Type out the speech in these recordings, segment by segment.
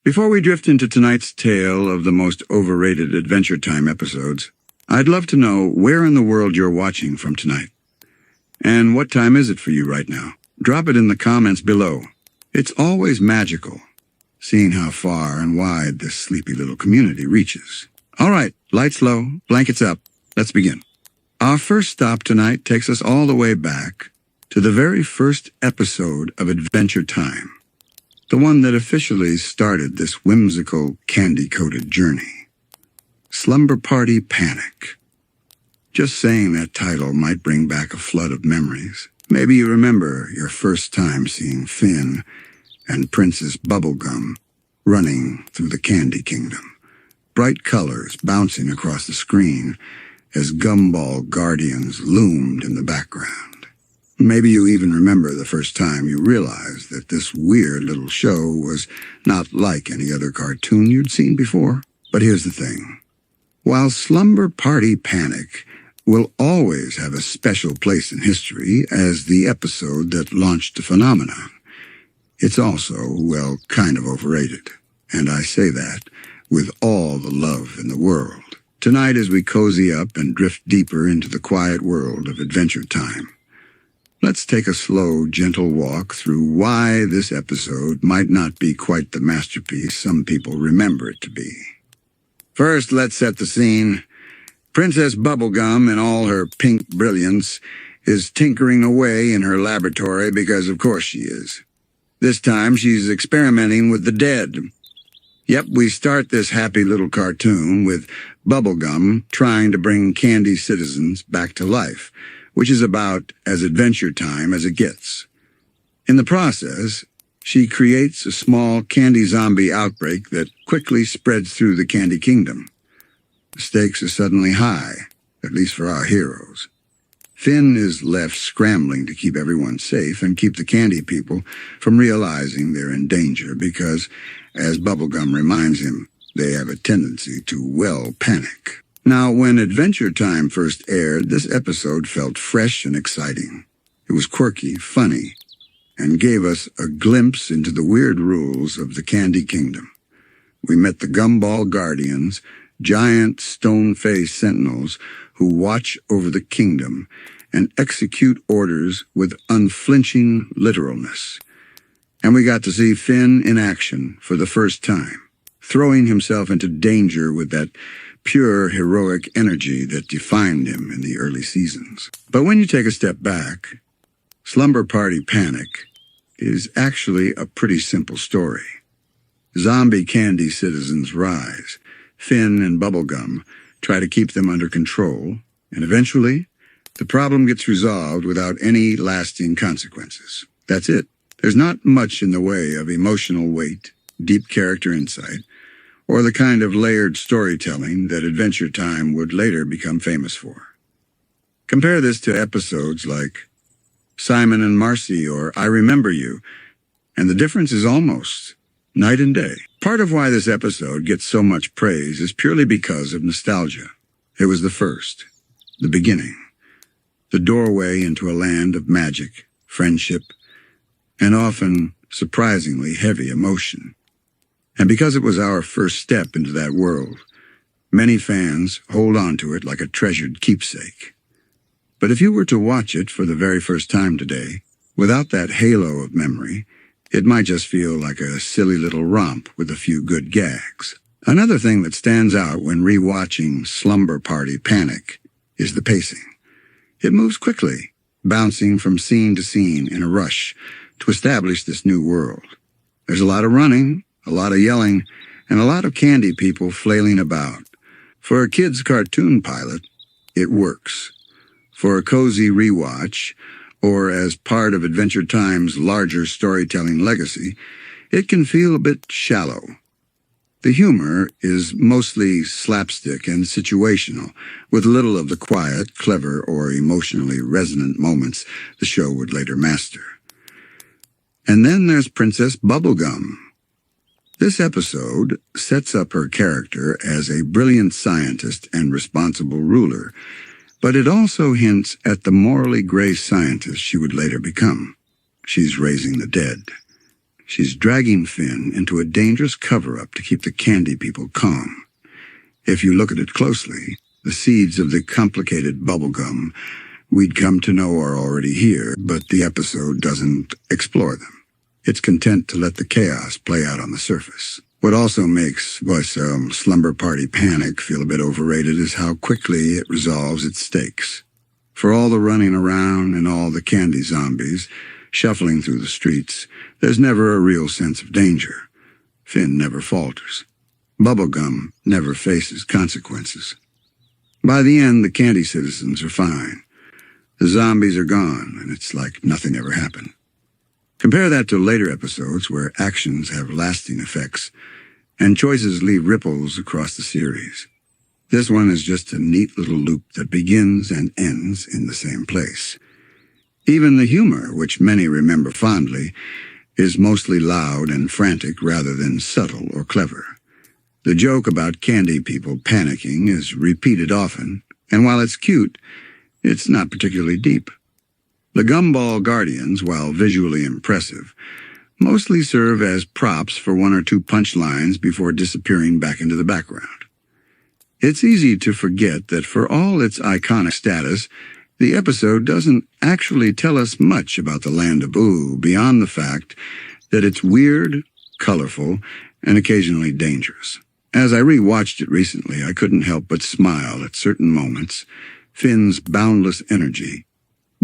Before we drift into tonight's tale of the most overrated Adventure Time episodes, I'd love to know where in the world you're watching from tonight. And what time is it for you right now? Drop it in the comments below. It's always magical, seeing how far and wide this sleepy little community reaches. All right, lights low, blankets up. Let's begin. Our first stop tonight takes us all the way back to the very first episode of Adventure Time, the one that officially started this whimsical, candy-coated journey. Slumber Party Panic. Just saying that title might bring back a flood of memories. Maybe you remember your first time seeing Finn and Princess Bubblegum running through the Candy Kingdom. Bright colors bouncing across the screen as gumball guardians loomed in the background. Maybe you even remember the first time you realized that this weird little show was not like any other cartoon you'd seen before. But here's the thing. While Slumber Party Panic will always have a special place in history as the episode that launched the phenomenon, it's also, well, kind of overrated. And I say that with all the love in the world. Tonight, as we cozy up and drift deeper into the quiet world of Adventure Time, let's take a slow, gentle walk through why this episode might not be quite the masterpiece some people remember it to be. First, let's set the scene. Princess Bubblegum, in all her pink brilliance, is tinkering away in her laboratory because of course she is. This time, she's experimenting with the dead. Yep, we start this happy little cartoon with Bubblegum trying to bring candy citizens back to life, which is about as Adventure Time as it gets. In the process, she creates a small candy zombie outbreak that quickly spreads through the Candy Kingdom. The stakes are suddenly high, at least for our heroes. Finn is left scrambling to keep everyone safe and keep the candy people from realizing they're in danger because, as Bubblegum reminds him, they have a tendency to, well, panic. Now, when Adventure Time first aired, this episode felt fresh and exciting. It was quirky, funny, and gave us a glimpse into the weird rules of the Candy Kingdom. We met the Gumball Guardians, giant stone-faced sentinels who watch over the kingdom and execute orders with unflinching literalness. And we got to see Finn in action for the first time, throwing himself into danger with that pure heroic energy that defined him in the early seasons. But when you take a step back, Slumber Party Panic is actually a pretty simple story. Zombie candy citizens rise. Finn and Bubblegum try to keep them under control, and eventually, the problem gets resolved without any lasting consequences. That's it. There's not much in the way of emotional weight, deep character insight, or the kind of layered storytelling that Adventure Time would later become famous for. Compare this to episodes like Simon and Marcy or I Remember You, and the difference is almost night and day. Part of why this episode gets so much praise is purely because of nostalgia. It was the first, the beginning, the doorway into a land of magic, friendship, and often surprisingly heavy emotion. And because it was our first step into that world, many fans hold on to it like a treasured keepsake. But if you were to watch it for the very first time today, without that halo of memory, it might just feel like a silly little romp with a few good gags. Another thing that stands out when rewatching Slumber Party Panic is the pacing. It moves quickly, bouncing from scene to scene in a rush to establish this new world. There's a lot of running, a lot of yelling, and a lot of candy people flailing about. For a kid's cartoon pilot, it works. For a cozy rewatch, or as part of Adventure Time's larger storytelling legacy, it can feel a bit shallow. The humor is mostly slapstick and situational, with little of the quiet, clever, or emotionally resonant moments the show would later master. And then there's Princess Bubblegum. This episode sets up her character as a brilliant scientist and responsible ruler, but it also hints at the morally gray scientist she would later become. She's raising the dead. She's dragging Finn into a dangerous cover-up to keep the candy people calm. If you look at it closely, the seeds of the complicated bubblegum we'd come to know are already here, but the episode doesn't explore them. It's content to let the chaos play out on the surface. What also makes Slumber Party Panic feel a bit overrated is how quickly it resolves its stakes. For all the running around and all the candy zombies shuffling through the streets, there's never a real sense of danger. Finn never falters. Bubblegum never faces consequences. By the end, the candy citizens are fine. The zombies are gone, and it's like nothing ever happened. Compare that to later episodes where actions have lasting effects, and choices leave ripples across the series. This one is just a neat little loop that begins and ends in the same place. Even the humor, which many remember fondly, is mostly loud and frantic rather than subtle or clever. The joke about candy people panicking is repeated often, and while it's cute, it's not particularly deep. The Gumball Guardians, while visually impressive, mostly serve as props for one or two punchlines before disappearing back into the background. It's easy to forget that for all its iconic status, the episode doesn't actually tell us much about the Land of Ooo beyond the fact that it's weird, colorful, and occasionally dangerous. As I rewatched it recently, I couldn't help but smile at certain moments. Finn's boundless energy,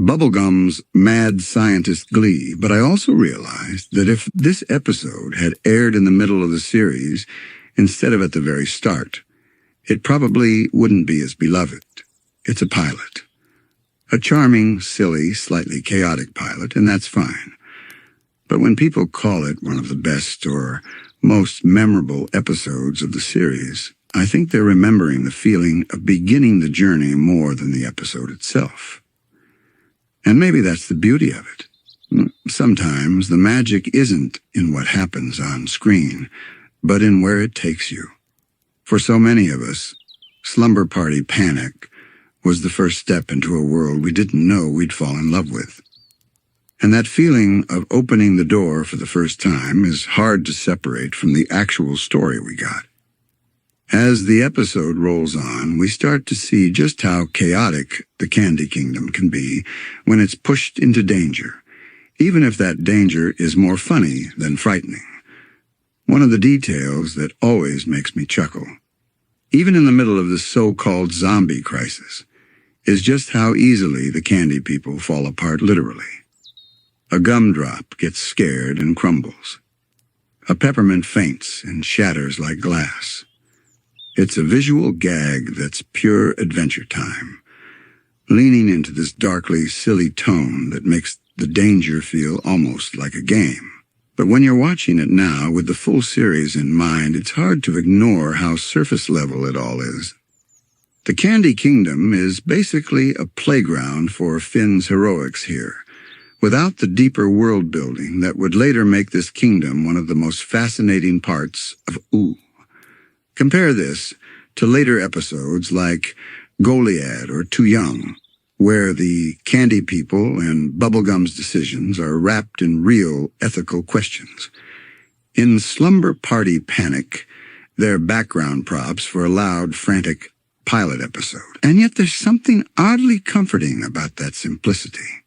Bubblegum's mad scientist glee, but I also realized that if this episode had aired in the middle of the series instead of at the very start, it probably wouldn't be as beloved. It's a pilot. A charming, silly, slightly chaotic pilot, and that's fine. But when people call it one of the best or most memorable episodes of the series, I think they're remembering the feeling of beginning the journey more than the episode itself. And maybe that's the beauty of it. Sometimes the magic isn't in what happens on screen, but in where it takes you. For so many of us, Slumber Party Panic was the first step into a world we didn't know we'd fall in love with. And that feeling of opening the door for the first time is hard to separate from the actual story we got. As the episode rolls on, we start to see just how chaotic the Candy Kingdom can be when it's pushed into danger, even if that danger is more funny than frightening. One of the details that always makes me chuckle, even in the middle of the so-called zombie crisis, is just how easily the candy people fall apart literally. A gumdrop gets scared and crumbles. A peppermint faints and shatters like glass. It's a visual gag that's pure adventure time, leaning into this darkly silly tone that makes the danger feel almost like a game. But when you're watching it now with the full series in mind, it's hard to ignore how surface level it all is. The Candy Kingdom is basically a playground for Finn's heroics here, without the deeper world building that would later make this kingdom one of the most fascinating parts of Ooo. Compare this to later episodes like Goliad or Too Young, where the candy people and Bubblegum's decisions are wrapped in real ethical questions. In Slumber Party Panic, they're background props for a loud, frantic pilot episode. And yet there's something oddly comforting about that simplicity.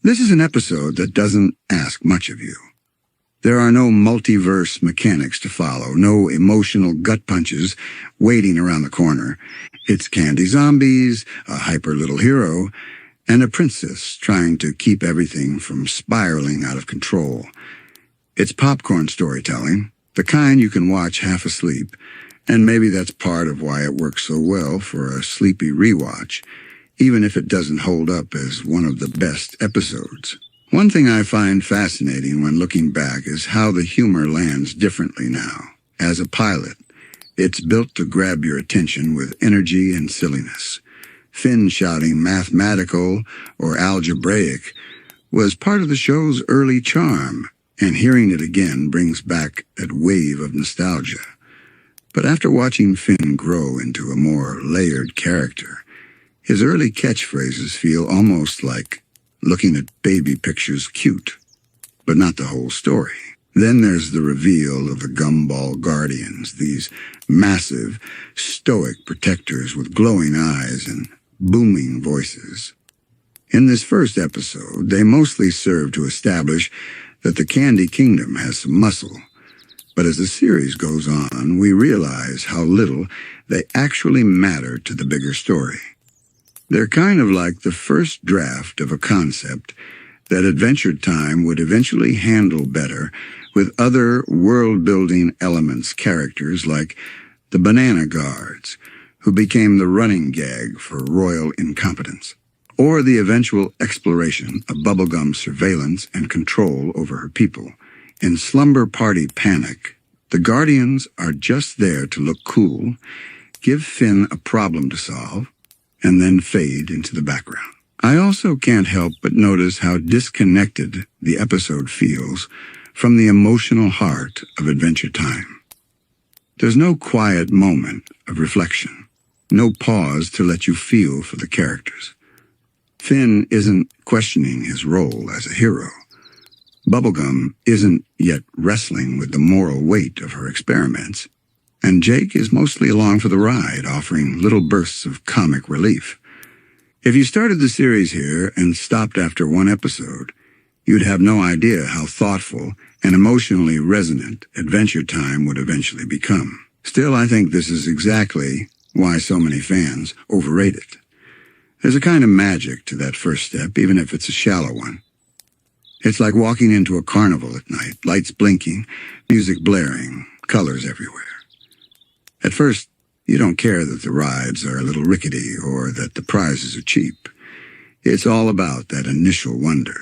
This is an episode that doesn't ask much of you. There are no multiverse mechanics to follow, no emotional gut punches waiting around the corner. It's candy zombies, a hyper little hero, and a princess trying to keep everything from spiraling out of control. It's popcorn storytelling, the kind you can watch half asleep, and maybe that's part of why it works so well for a sleepy rewatch, even if it doesn't hold up as one of the best episodes. One thing I find fascinating when looking back is how the humor lands differently now. As a pilot, it's built to grab your attention with energy and silliness. Finn shouting mathematical or algebraic was part of the show's early charm, and hearing it again brings back that wave of nostalgia. But after watching Finn grow into a more layered character, his early catchphrases feel almost like looking at baby pictures cute, but not the whole story. Then there's the reveal of the Gumball Guardians, these massive, stoic protectors with glowing eyes and booming voices. In this first episode, they mostly serve to establish that the Candy Kingdom has some muscle. But as the series goes on, we realize how little they actually matter to the bigger story. They're kind of like the first draft of a concept that Adventure Time would eventually handle better with other world-building elements, characters like the Banana Guards, who became the running gag for royal incompetence, or the eventual exploration of Bubblegum's surveillance and control over her people. In Slumber Party Panic, the Guardians are just there to look cool, give Finn a problem to solve, and then fade into the background. I also can't help but notice how disconnected the episode feels from the emotional heart of Adventure Time. There's no quiet moment of reflection, no pause to let you feel for the characters. Finn isn't questioning his role as a hero. Bubblegum isn't yet wrestling with the moral weight of her experiments, and Jake is mostly along for the ride, offering little bursts of comic relief. If you started the series here and stopped after one episode, you'd have no idea how thoughtful and emotionally resonant Adventure Time would eventually become. Still, I think this is exactly why so many fans overrate it. There's a kind of magic to that first step, even if it's a shallow one. It's like walking into a carnival at night, lights blinking, music blaring, colors everywhere. At first, you don't care that the rides are a little rickety or that the prizes are cheap. It's all about that initial wonder.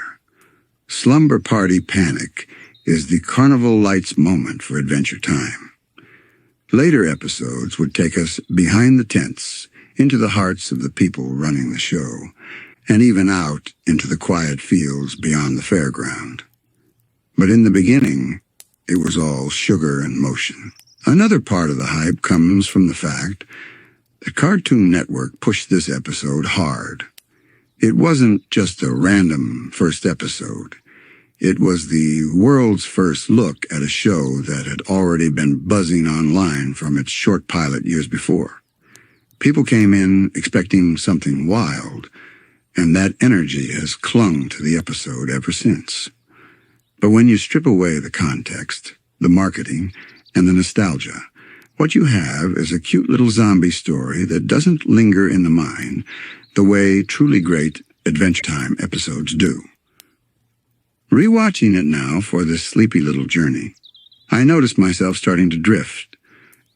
Slumber Party Panic is the carnival lights moment for Adventure Time. Later episodes would take us behind the tents, into the hearts of the people running the show, and even out into the quiet fields beyond the fairground. But in the beginning, it was all sugar and motion. Another part of the hype comes from the fact that Cartoon Network pushed this episode hard. It wasn't just a random first episode. It was the world's first look at a show that had already been buzzing online from its short pilot years before. People came in expecting something wild, and that energy has clung to the episode ever since. But when you strip away the context, the marketing, and the nostalgia, what you have is a cute little zombie story that doesn't linger in the mind the way truly great Adventure Time episodes do. Rewatching it now for this sleepy little journey, I noticed myself starting to drift,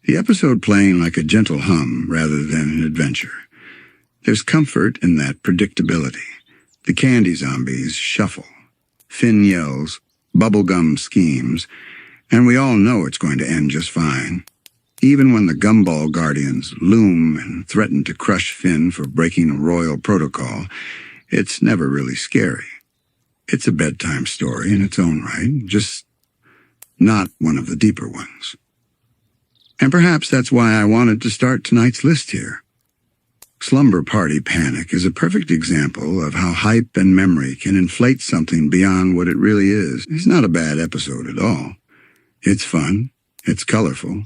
the episode playing like a gentle hum rather than an adventure. There's comfort in that predictability. The candy zombies shuffle, Finn yells, Bubblegum schemes, and we all know it's going to end just fine. Even when the Gumball Guardians loom and threaten to crush Finn for breaking royal protocol, it's never really scary. It's a bedtime story in its own right, just not one of the deeper ones. And perhaps that's why I wanted to start tonight's list here. Slumber Party Panic is a perfect example of how hype and memory can inflate something beyond what it really is. It's not a bad episode at all. It's fun, it's colorful,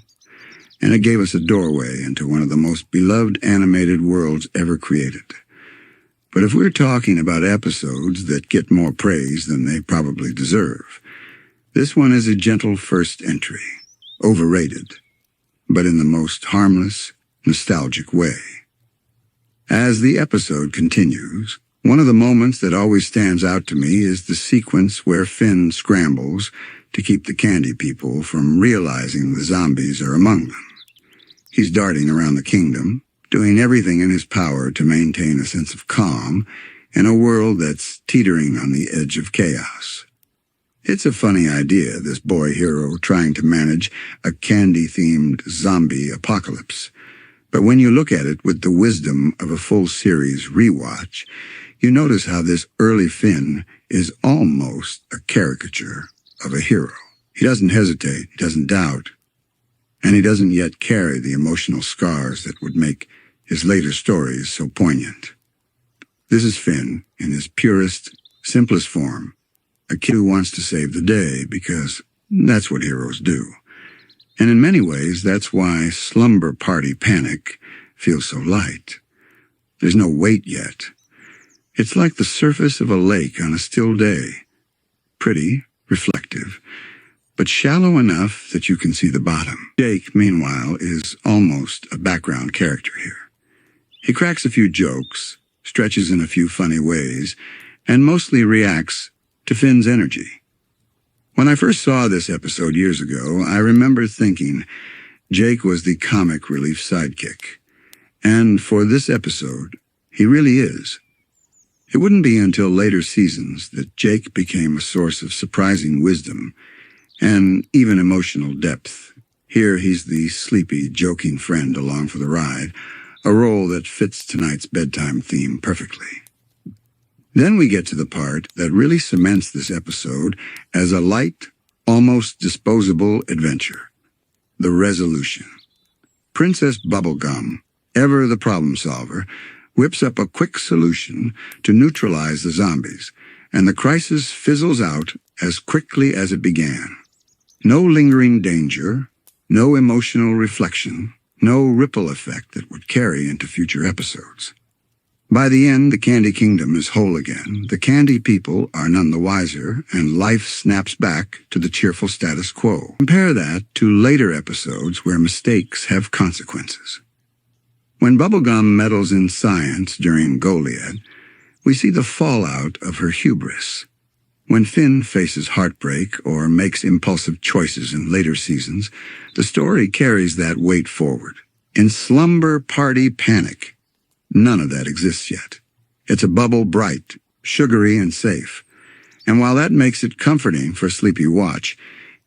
and it gave us a doorway into one of the most beloved animated worlds ever created. But if we're talking about episodes that get more praise than they probably deserve, this one is a gentle first entry, overrated, but in the most harmless, nostalgic way. As the episode continues, one of the moments that always stands out to me is the sequence where Finn scrambles to keep the candy people from realizing the zombies are among them. He's darting around the kingdom, doing everything in his power to maintain a sense of calm in a world that's teetering on the edge of chaos. It's a funny idea, this boy hero trying to manage a candy-themed zombie apocalypse. But when you look at it with the wisdom of a full series rewatch, you notice how this early Finn is almost a caricature of a hero. He doesn't hesitate, he doesn't doubt, and he doesn't yet carry the emotional scars that would make his later stories so poignant. This is Finn in his purest, simplest form, a kid who wants to save the day because That's what heroes do. And in many ways, that's why Slumber Party Panic feels so light. There's no weight yet. It's like the surface of a lake on a still day. Pretty, reflective, but shallow enough that you can see the bottom. Jake, meanwhile, is almost a background character here. He cracks a few jokes, stretches in a few funny ways, and mostly reacts to Finn's energy. When I first saw this episode years ago, I remember thinking Jake was the comic relief sidekick. And for this episode, he really is. It wouldn't be until later seasons that Jake became a source of surprising wisdom and even emotional depth. Here he's the sleepy, joking friend along for the ride, a role that fits tonight's bedtime theme perfectly. Then we get to the part that really cements this episode as a light, almost disposable adventure. The resolution. Princess Bubblegum, ever the problem solver, whips up a quick solution to neutralize the zombies, and the crisis fizzles out as quickly as it began. No lingering danger, no emotional reflection, no ripple effect that would carry into future episodes. By the end, the Candy Kingdom is whole again, the Candy people are none the wiser, and life snaps back to the cheerful status quo. Compare that to later episodes where mistakes have consequences. When Bubblegum meddles in science during Goliad, we see the fallout of her hubris. When Finn faces heartbreak or makes impulsive choices in later seasons, the story carries that weight forward. In Slumber Party Panic, none of that exists yet. It's a bubble bright, sugary, and safe. And while that makes it comforting for sleepy watch,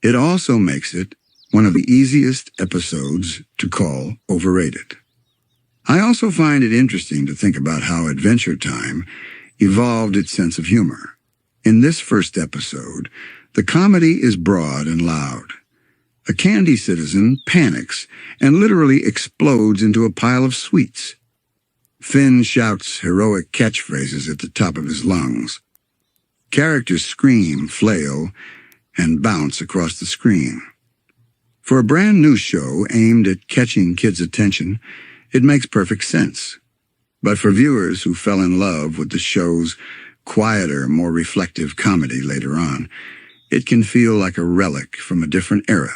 it also makes it one of the easiest episodes to call overrated. I also find it interesting to think about how Adventure Time evolved its sense of humor. In this first episode, the comedy is broad and loud. A candy citizen panics and literally explodes into a pile of sweets. Finn shouts heroic catchphrases at the top of his lungs. Characters scream, flail, and bounce across the screen. For a brand new show aimed at catching kids' attention, it makes perfect sense. But for viewers who fell in love with the show's quieter, more reflective comedy later on, it can feel like a relic from a different era.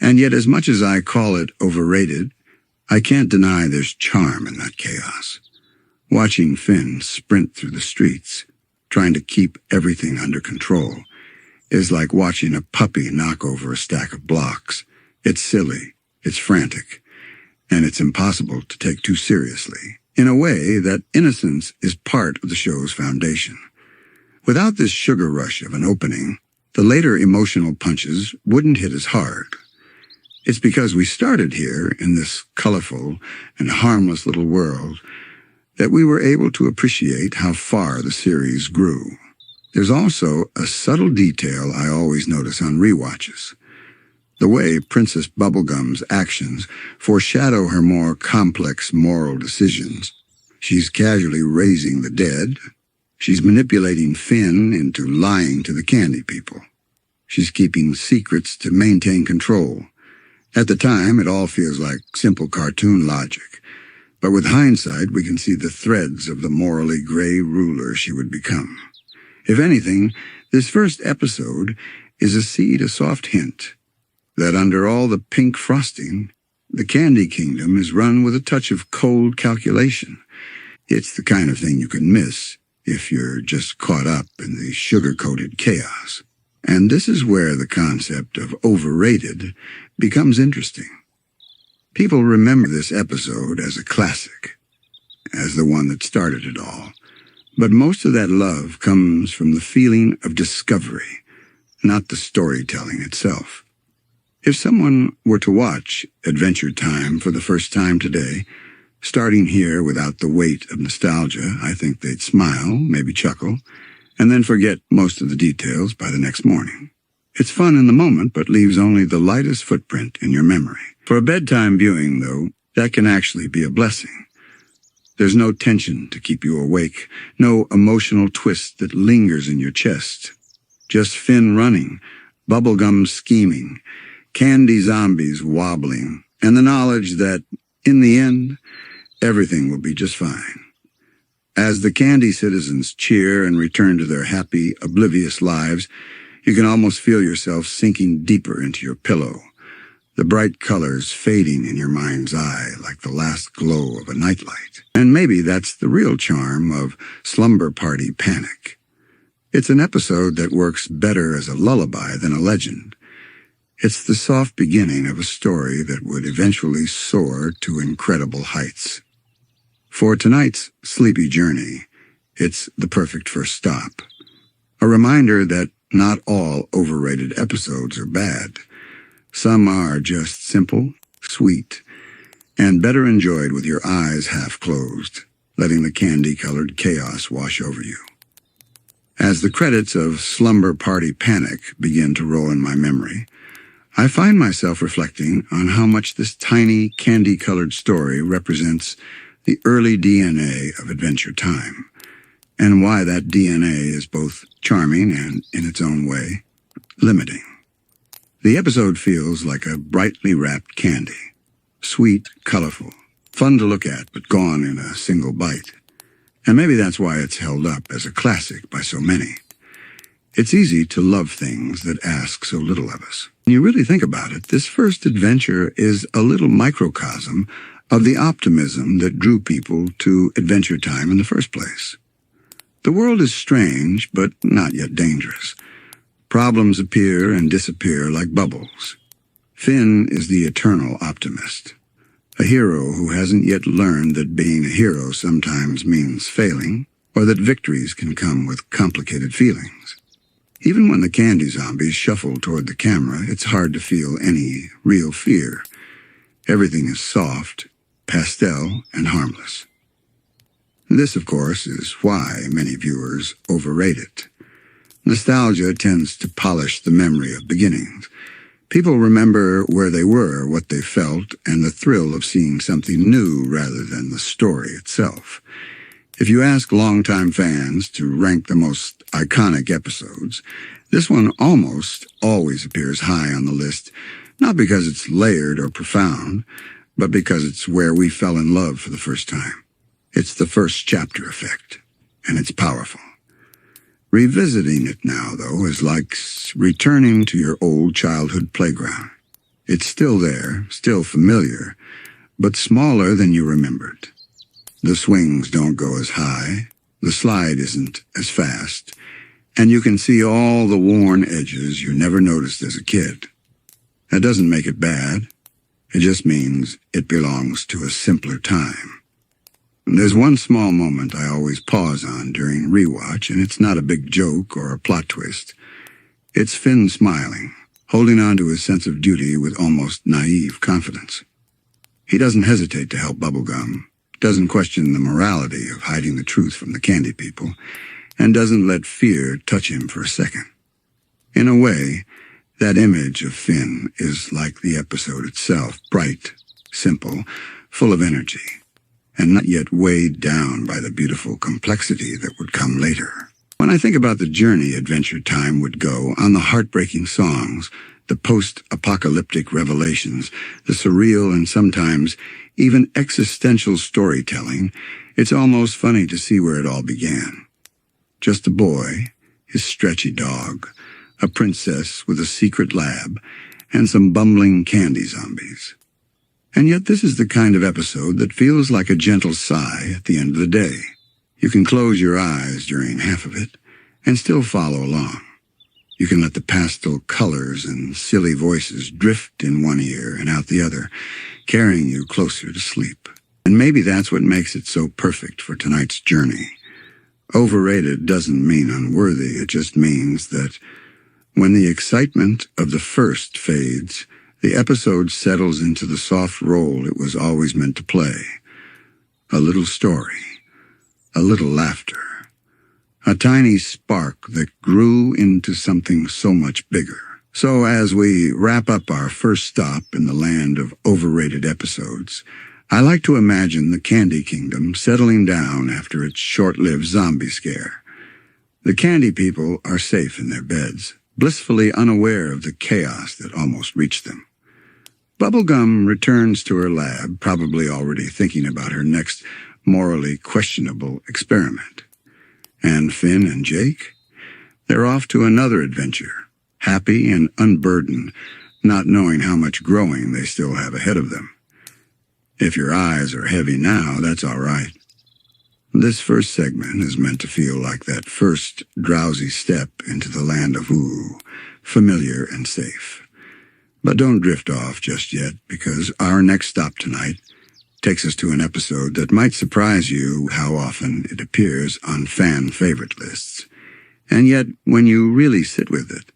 And yet, as much as I call it overrated, I can't deny there's charm in that chaos. Watching Finn sprint through the streets, trying to keep everything under control, is like watching a puppy knock over a stack of blocks. It's silly, it's frantic, and it's impossible to take too seriously. In a way, that innocence is part of the show's foundation. Without this sugar rush of an opening, the later emotional punches wouldn't hit as hard. It's because we started here in this colorful and harmless little world that we were able to appreciate how far the series grew. There's also a subtle detail I always notice on rewatches. The way Princess Bubblegum's actions foreshadow her more complex moral decisions. She's casually raising the dead. She's manipulating Finn into lying to the candy people. She's keeping secrets to maintain control. At the time, it all feels like simple cartoon logic. But with hindsight, we can see the threads of the morally gray ruler she would become. If anything, this first episode is a seed, a soft hint that under all the pink frosting, the Candy Kingdom is run with a touch of cold calculation. It's the kind of thing you can miss if you're just caught up in the sugar-coated chaos. And this is where the concept of overrated becomes interesting. People remember this episode as a classic, as the one that started it all. But most of that love comes from the feeling of discovery, not the storytelling itself. If someone were to watch Adventure Time for the first time today, starting here without the weight of nostalgia, I think they'd smile, maybe chuckle, and then forget most of the details by the next morning. It's fun in the moment, but leaves only the lightest footprint in your memory. For a bedtime viewing, though, that can actually be a blessing. There's no tension to keep you awake, no emotional twist that lingers in your chest. Just Finn running, bubblegum scheming, candy zombies wobbling, and the knowledge that, in the end, everything will be just fine. As the candy citizens cheer and return to their happy, oblivious lives, you can almost feel yourself sinking deeper into your pillow, the bright colors fading in your mind's eye like the last glow of a nightlight. And maybe that's the real charm of Slumber Party Panic. It's an episode that works better as a lullaby than a legend. It's the soft beginning of a story that would eventually soar to incredible heights. For tonight's sleepy journey, it's the perfect first stop. A reminder that not all overrated episodes are bad. Some are just simple, sweet, and better enjoyed with your eyes half closed, letting the candy-colored chaos wash over you. As the credits of Slumber Party Panic begin to roll in my memory, I find myself reflecting on how much this tiny, candy-colored story represents the early DNA of Adventure Time, and why that DNA is both charming and, in its own way, limiting. The episode feels like a brightly wrapped candy, sweet, colorful, fun to look at, but gone in a single bite. And maybe that's why it's held up as a classic by so many. It's easy to love things that ask so little of us. When you really think about it, this first adventure is a little microcosm of the optimism that drew people to Adventure Time in the first place. The world is strange, but not yet dangerous. Problems appear and disappear like bubbles. Finn is the eternal optimist, a hero who hasn't yet learned that being a hero sometimes means failing, or that victories can come with complicated feelings. Even when the candy zombies shuffle toward the camera, it's hard to feel any real fear. Everything is soft, pastel, and harmless. This, of course, is why many viewers overrate it. Nostalgia tends to polish the memory of beginnings. People remember where they were, what they felt, and the thrill of seeing something new rather than the story itself. If you ask longtime fans to rank the most iconic episodes, this one almost always appears high on the list, not because it's layered or profound, but because it's where we fell in love for the first time. It's the first chapter effect, and it's powerful. Revisiting it now, though, is like returning to your old childhood playground. It's still there, still familiar, but smaller than you remembered. The swings don't go as high, the slide isn't as fast, and you can see all the worn edges you never noticed as a kid. That doesn't make it bad. It just means it belongs to a simpler time. There's one small moment I always pause on during rewatch, and it's not a big joke or a plot twist. It's Finn smiling, holding on to his sense of duty with almost naive confidence. He doesn't hesitate to help Bubblegum, doesn't question the morality of hiding the truth from the candy people, and doesn't let fear touch him for a second. In a way, that image of Finn is like the episode itself, bright, simple, full of energy, and not yet weighed down by the beautiful complexity that would come later. When I think about the journey Adventure Time would go on the heartbreaking songs, the post-apocalyptic revelations, the surreal and sometimes even existential storytelling, it's almost funny to see where it all began. Just a boy, his stretchy dog, a princess with a secret lab, and some bumbling candy zombies. And yet this is the kind of episode that feels like a gentle sigh at the end of the day. You can close your eyes during half of it and still follow along. You can let the pastel colors and silly voices drift in one ear and out the other, carrying you closer to sleep. And maybe that's what makes it so perfect for tonight's journey. Overrated doesn't mean unworthy. It just means that when the excitement of the first fades, the episode settles into the soft role it was always meant to play. A little story, a little laughter, a tiny spark that grew into something so much bigger. So as we wrap up our first stop in the land of overrated episodes, I like to imagine the Candy Kingdom settling down after its short-lived zombie scare. The candy people are safe in their beds, blissfully unaware of the chaos that almost reached them. Bubblegum returns to her lab, probably already thinking about her next morally questionable experiment. And Finn and Jake? They're off to another adventure, happy and unburdened, not knowing how much growing they still have ahead of them. If your eyes are heavy now, that's all right. This first segment is meant to feel like that first drowsy step into the Land of Ooo, familiar and safe. But don't drift off just yet, because our next stop tonight takes us to an episode that might surprise you how often it appears on fan favorite lists. And yet, when you really sit with it,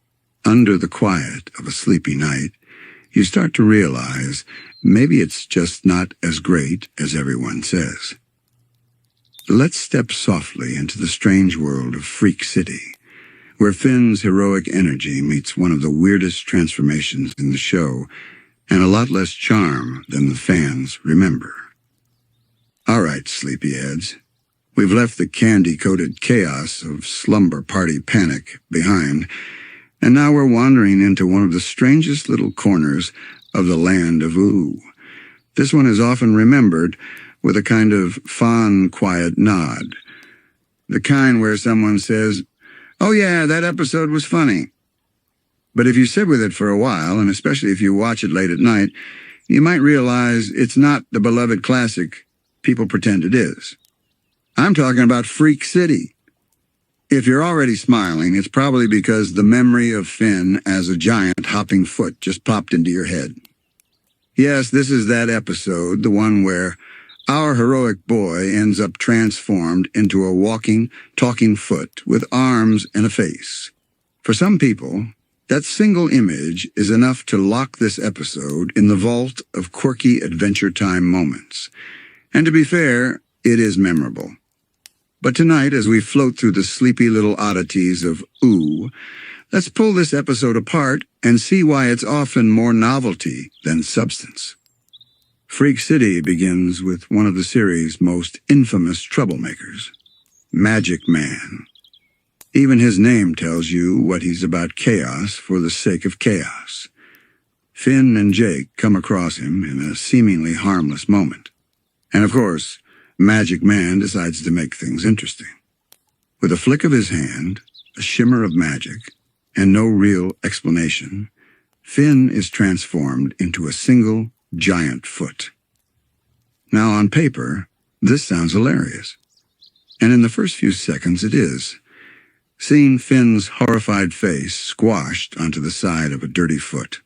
under the quiet of a sleepy night, you start to realize maybe it's just not as great as everyone says. Let's step softly into the strange world of Freak City, where Finn's heroic energy meets one of the weirdest transformations in the show, and a lot less charm than the fans remember. All right, sleepyheads. We've left the candy-coated chaos of Slumber Party Panic behind, and now we're wandering into one of the strangest little corners of the Land of Ooo. This one is often remembered with a kind of fond, quiet nod. The kind where someone says, "Oh yeah, that episode was funny." But if you sit with it for a while, and especially if you watch it late at night, you might realize it's not the beloved classic people pretend it is. I'm talking about Freak City. If you're already smiling, it's probably because the memory of Finn as a giant hopping foot just popped into your head. Yes, this is that episode, the one where our heroic boy ends up transformed into a walking, talking foot with arms and a face. For some people, that single image is enough to lock this episode in the vault of quirky Adventure Time moments. And to be fair, it is memorable. But tonight, as we float through the sleepy little oddities of Ooo, let's pull this episode apart and see why it's often more novelty than substance. Freak City begins with one of the series' most infamous troublemakers, Magic Man. Even his name tells you what he's about: chaos for the sake of chaos. Finn and Jake come across him in a seemingly harmless moment. And of course, Magic Man decides to make things interesting. With a flick of his hand, a shimmer of magic, and no real explanation, Finn is transformed into a single giant foot. Now, on paper, this sounds hilarious. And in the first few seconds, it is. Seeing Finn's horrified face squashed onto the side of a dirty foot,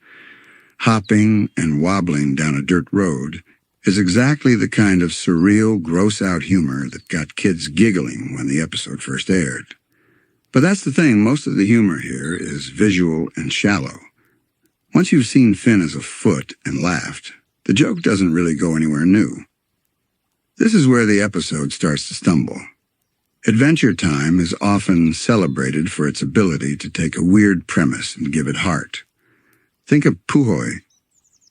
hopping and wobbling down a dirt road, is exactly the kind of surreal, gross-out humor that got kids giggling when the episode first aired. But that's the thing, most of the humor here is visual and shallow. Once you've seen Finn as a foot and laughed, the joke doesn't really go anywhere new. This is where the episode starts to stumble. Adventure Time is often celebrated for its ability to take a weird premise and give it heart. Think of Puhoi,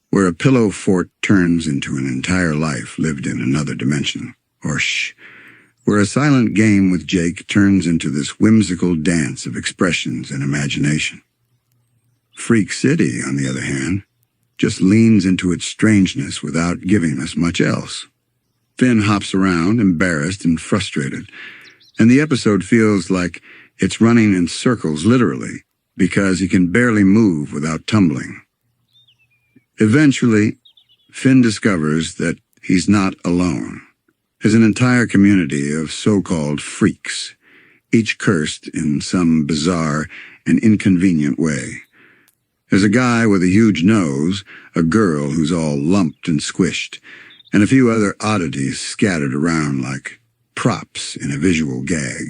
where a pillow fort turns into an entire life lived in another dimension. Or Shh, where a silent game with Jake turns into this whimsical dance of expressions and imagination. Freak City, on the other hand, just leans into its strangeness without giving us much else. Finn hops around, embarrassed and frustrated, and the episode feels like it's running in circles literally, because he can barely move without tumbling. Eventually, Finn discovers that he's not alone. There's an entire community of so-called freaks, each cursed in some bizarre and inconvenient way. There's a guy with a huge nose, a girl who's all lumped and squished, and a few other oddities scattered around like props in a visual gag.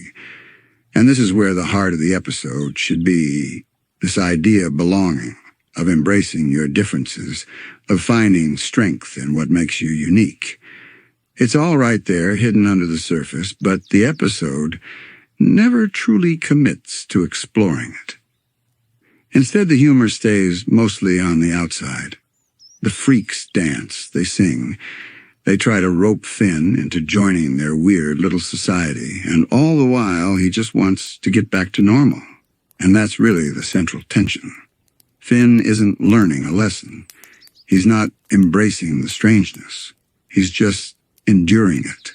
And this is where the heart of the episode should be, this idea of belonging, of embracing your differences, of finding strength in what makes you unique. It's all right there, hidden under the surface, but the episode never truly commits to exploring it. Instead, the humor stays mostly on the outside. The freaks dance, they sing, they try to rope Finn into joining their weird little society, and all the while he just wants to get back to normal. And that's really the central tension. Finn isn't learning a lesson. He's not embracing the strangeness. He's just enduring it.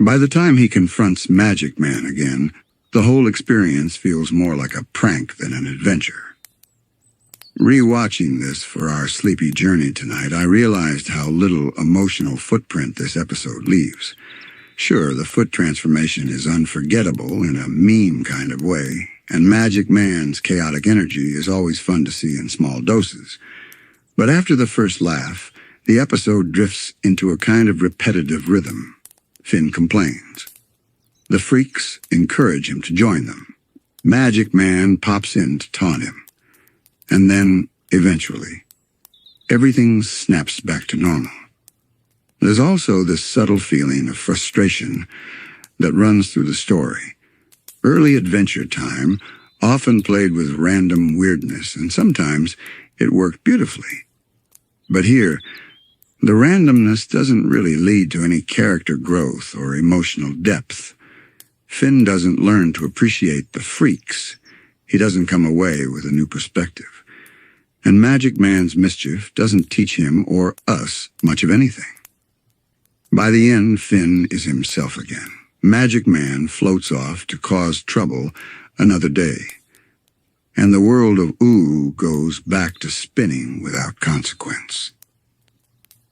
By the time he confronts Magic Man again, the whole experience feels more like a prank than an adventure. Rewatching this for our sleepy journey tonight, I realized how little emotional footprint this episode leaves. Sure, the foot transformation is unforgettable in a meme kind of way, and Magic Man's chaotic energy is always fun to see in small doses. But after the first laugh, the episode drifts into a kind of repetitive rhythm. Finn complains. The freaks encourage him to join them. Magic Man pops in to taunt him. And then, eventually, everything snaps back to normal. There's also this subtle feeling of frustration that runs through the story. Early Adventure Time often played with random weirdness, and sometimes it worked beautifully. But here, the randomness doesn't really lead to any character growth or emotional depth. Finn doesn't learn to appreciate the freaks. He doesn't come away with a new perspective. And Magic Man's mischief doesn't teach him or us much of anything. By the end, Finn is himself again. Magic Man floats off to cause trouble another day. And the world of Ooo goes back to spinning without consequence.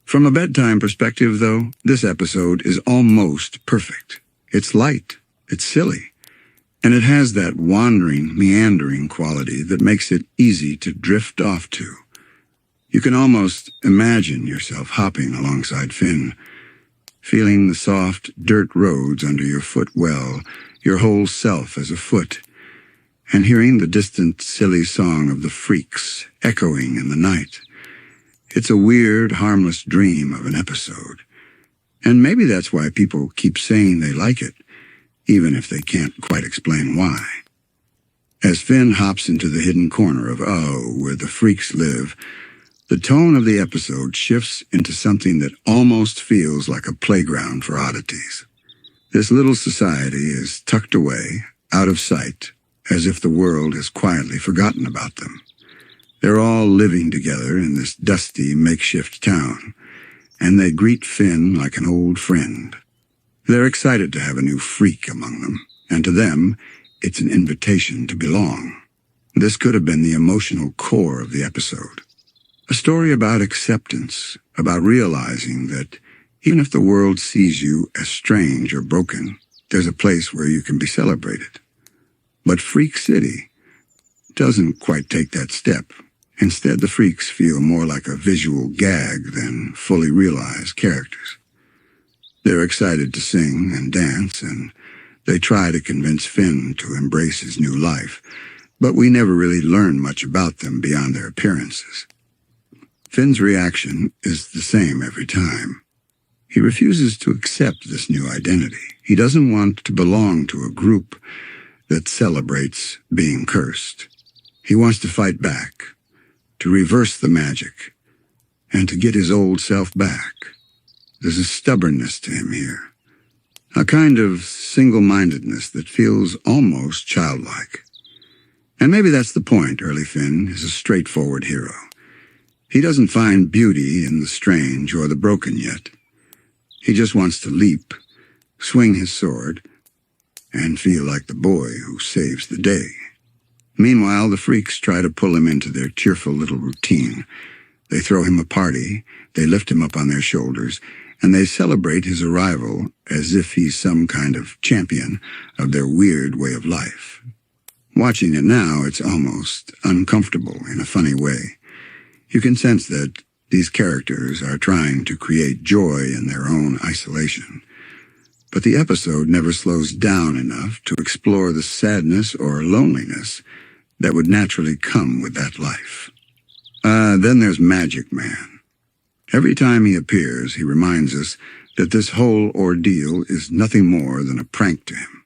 From a bedtime perspective, though, this episode is almost perfect. It's light, it's silly, and it has that wandering, meandering quality that makes it easy to drift off to. You can almost imagine yourself hopping alongside Finn, feeling the soft dirt roads under your foot well, your whole self as a foot, and hearing the distant, silly song of the freaks echoing in the night. It's a weird, harmless dream of an episode. And maybe that's why people keep saying they like it, even if they can't quite explain why. As Finn hops into the hidden corner of Ooo, where the freaks live, the tone of the episode shifts into something that almost feels like a playground for oddities. This little society is tucked away, out of sight, as if the world has quietly forgotten about them. They're all living together in this dusty, makeshift town, and they greet Finn like an old friend. They're excited to have a new freak among them, and to them, it's an invitation to belong. This could have been the emotional core of the episode. A story about acceptance, about realizing that even if the world sees you as strange or broken, there's a place where you can be celebrated. But Freak City doesn't quite take that step. Instead, the freaks feel more like a visual gag than fully realized characters. They're excited to sing and dance, and they try to convince Finn to embrace his new life, but we never really learn much about them beyond their appearances. Finn's reaction is the same every time. He refuses to accept this new identity. He doesn't want to belong to a group that celebrates being cursed. He wants to fight back, to reverse the magic, and to get his old self back. There's a stubbornness to him here, a kind of single-mindedness that feels almost childlike. And maybe that's the point. Early Finn is a straightforward hero. He doesn't find beauty in the strange or the broken yet. He just wants to leap, swing his sword, and feel like the boy who saves the day. Meanwhile, the freaks try to pull him into their cheerful little routine. They throw him a party, they lift him up on their shoulders, and they celebrate his arrival as if he's some kind of champion of their weird way of life. Watching it now, it's almost uncomfortable in a funny way. You can sense that these characters are trying to create joy in their own isolation. But the episode never slows down enough to explore the sadness or loneliness that would naturally come with that life. Then there's Magic Man. Every time he appears, he reminds us that this whole ordeal is nothing more than a prank to him.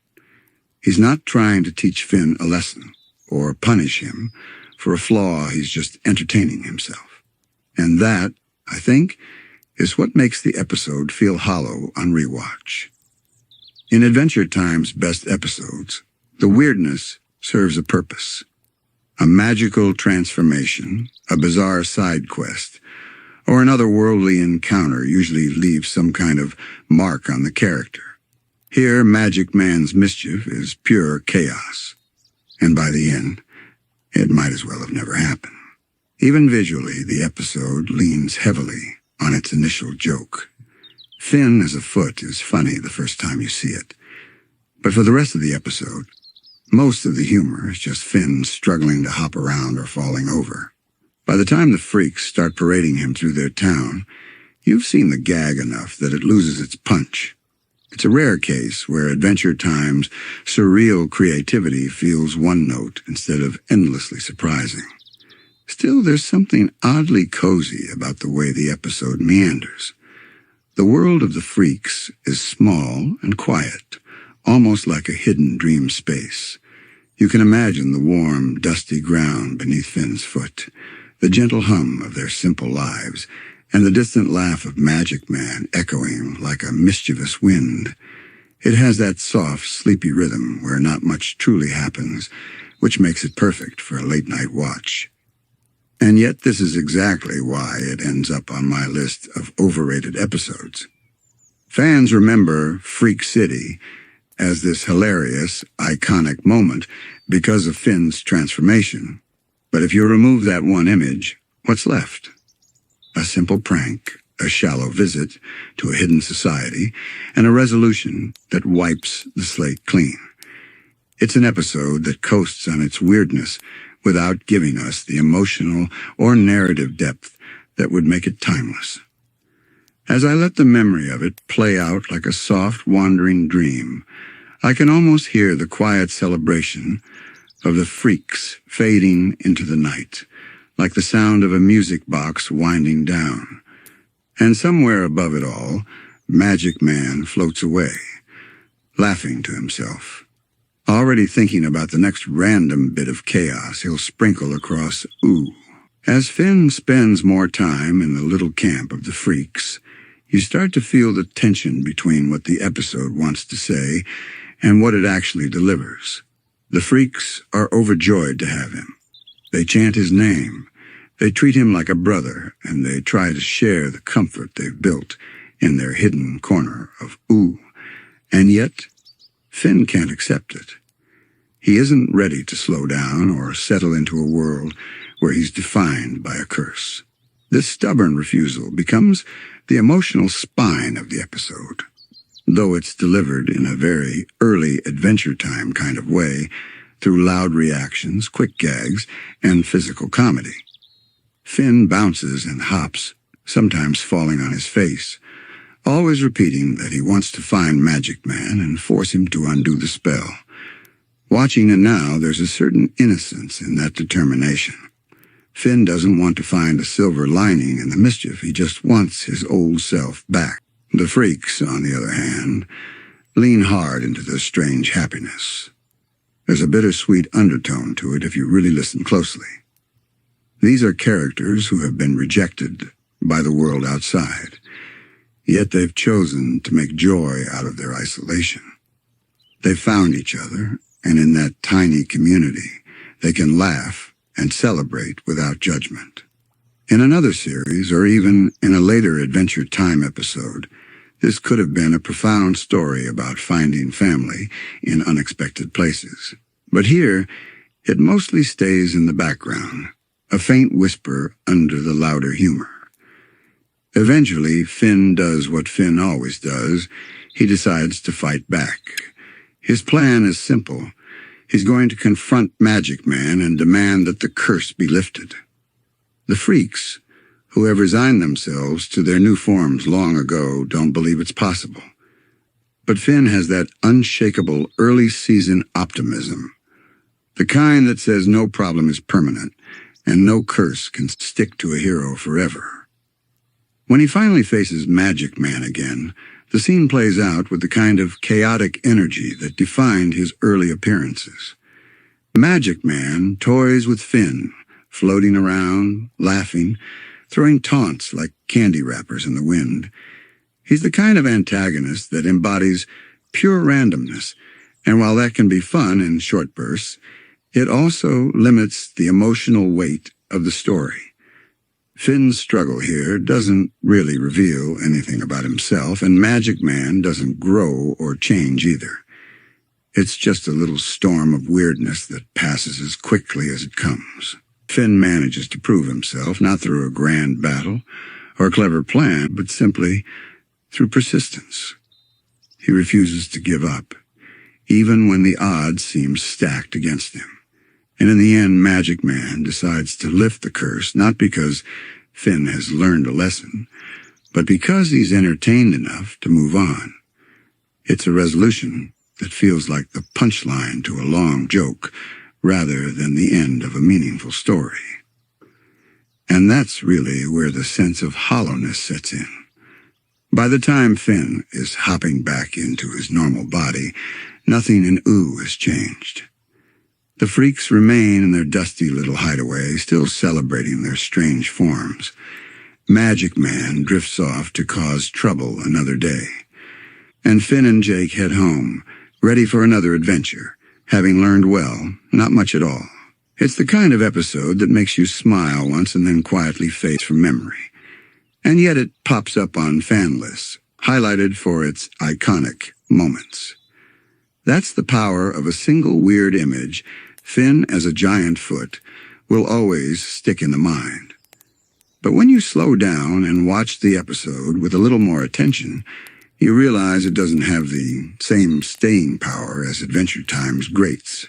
He's not trying to teach Finn a lesson or punish him for a flaw. He's just entertaining himself. And that, I think, is what makes the episode feel hollow on rewatch. In Adventure Time's best episodes, the weirdness serves a purpose. A magical transformation, a bizarre side quest, or an otherworldly encounter usually leaves some kind of mark on the character. Here, Magic Man's mischief is pure chaos, and by the end, it might as well have never happened. Even visually, the episode leans heavily on its initial joke. Finn as a foot is funny the first time you see it, but for the rest of the episode, most of the humor is just Finn struggling to hop around or falling over. By the time the freaks start parading him through their town, you've seen the gag enough that it loses its punch. It's a rare case where Adventure Time's surreal creativity feels one note instead of endlessly surprising. Still, there's something oddly cozy about the way the episode meanders. The world of the freaks is small and quiet, almost like a hidden dream space. You can imagine the warm, dusty ground beneath Finn's foot, the gentle hum of their simple lives, and the distant laugh of Magic Man echoing like a mischievous wind. It has that soft, sleepy rhythm where not much truly happens, which makes it perfect for a late-night watch. And yet this is exactly why it ends up on my list of overrated episodes. Fans remember Freak City as this hilarious, iconic moment because of Finn's transformation. But if you remove that one image, what's left? A simple prank, a shallow visit to a hidden society, and a resolution that wipes the slate clean. It's an episode that coasts on its weirdness without giving us the emotional or narrative depth that would make it timeless. As I let the memory of it play out like a soft, wandering dream, I can almost hear the quiet celebration of the freaks fading into the night, like the sound of a music box winding down. And somewhere above it all, Magic Man floats away, laughing to himself, already thinking about the next random bit of chaos he'll sprinkle across Ooo. As Finn spends more time in the little camp of the freaks, you start to feel the tension between what the episode wants to say and what it actually delivers. The freaks are overjoyed to have him. They chant his name, they treat him like a brother, and they try to share the comfort they've built in their hidden corner of Ooo. And yet, Finn can't accept it. He isn't ready to slow down or settle into a world where he's defined by a curse. This stubborn refusal becomes the emotional spine of the episode, though it's delivered in a very early Adventure Time kind of way, through loud reactions, quick gags, and physical comedy. Finn bounces and hops, sometimes falling on his face, always repeating that he wants to find Magic Man and force him to undo the spell. Watching it now, there's a certain innocence in that determination. Finn doesn't want to find a silver lining in the mischief, he just wants his old self back. The freaks, on the other hand, lean hard into their strange happiness. There's a bittersweet undertone to it if you really listen closely. These are characters who have been rejected by the world outside, yet they've chosen to make joy out of their isolation. They've found each other, and in that tiny community, they can laugh and celebrate without judgment. In another series, or even in a later Adventure Time episode, this could have been a profound story about finding family in unexpected places. But here, it mostly stays in the background, a faint whisper under the louder humor. Eventually, Finn does what Finn always does. He decides to fight back. His plan is simple. He's going to confront Magic Man and demand that the curse be lifted. The freaks, who have resigned themselves to their new forms long ago, don't believe it's possible. But Finn has that unshakable early-season optimism, the kind that says no problem is permanent and no curse can stick to a hero forever. When he finally faces Magic Man again, the scene plays out with the kind of chaotic energy that defined his early appearances. Magic Man toys with Finn, floating around, laughing, throwing taunts like candy wrappers in the wind. He's the kind of antagonist that embodies pure randomness, and while that can be fun in short bursts, It also limits the emotional weight of the story. Finn's struggle here doesn't really reveal anything about himself, and Magic Man doesn't grow or change either. It's just a little storm of weirdness that passes as quickly as it comes. Finn manages to prove himself, not through a grand battle or a clever plan, but simply through persistence. He refuses to give up, even when the odds seem stacked against him. And in the end, Magic Man decides to lift the curse, not because Finn has learned a lesson, but because he's entertained enough to move on. It's a resolution that feels like the punchline to a long joke, rather than the end of a meaningful story. And that's really where the sense of hollowness sets in. By the time Finn is hopping back into his normal body, nothing in Ooo has changed. The freaks remain in their dusty little hideaway, still celebrating their strange forms. Magic Man drifts off to cause trouble another day. And Finn and Jake head home, ready for another adventure, having learned well, not much at all. It's the kind of episode that makes you smile once and then quietly fades from memory. And yet it pops up on fan lists, highlighted for its iconic moments. That's the power of a single weird image. Finn as a giant foot will always stick in the mind. But when you slow down and watch the episode with a little more attention, you realize it doesn't have the same staying power as Adventure Time's greats.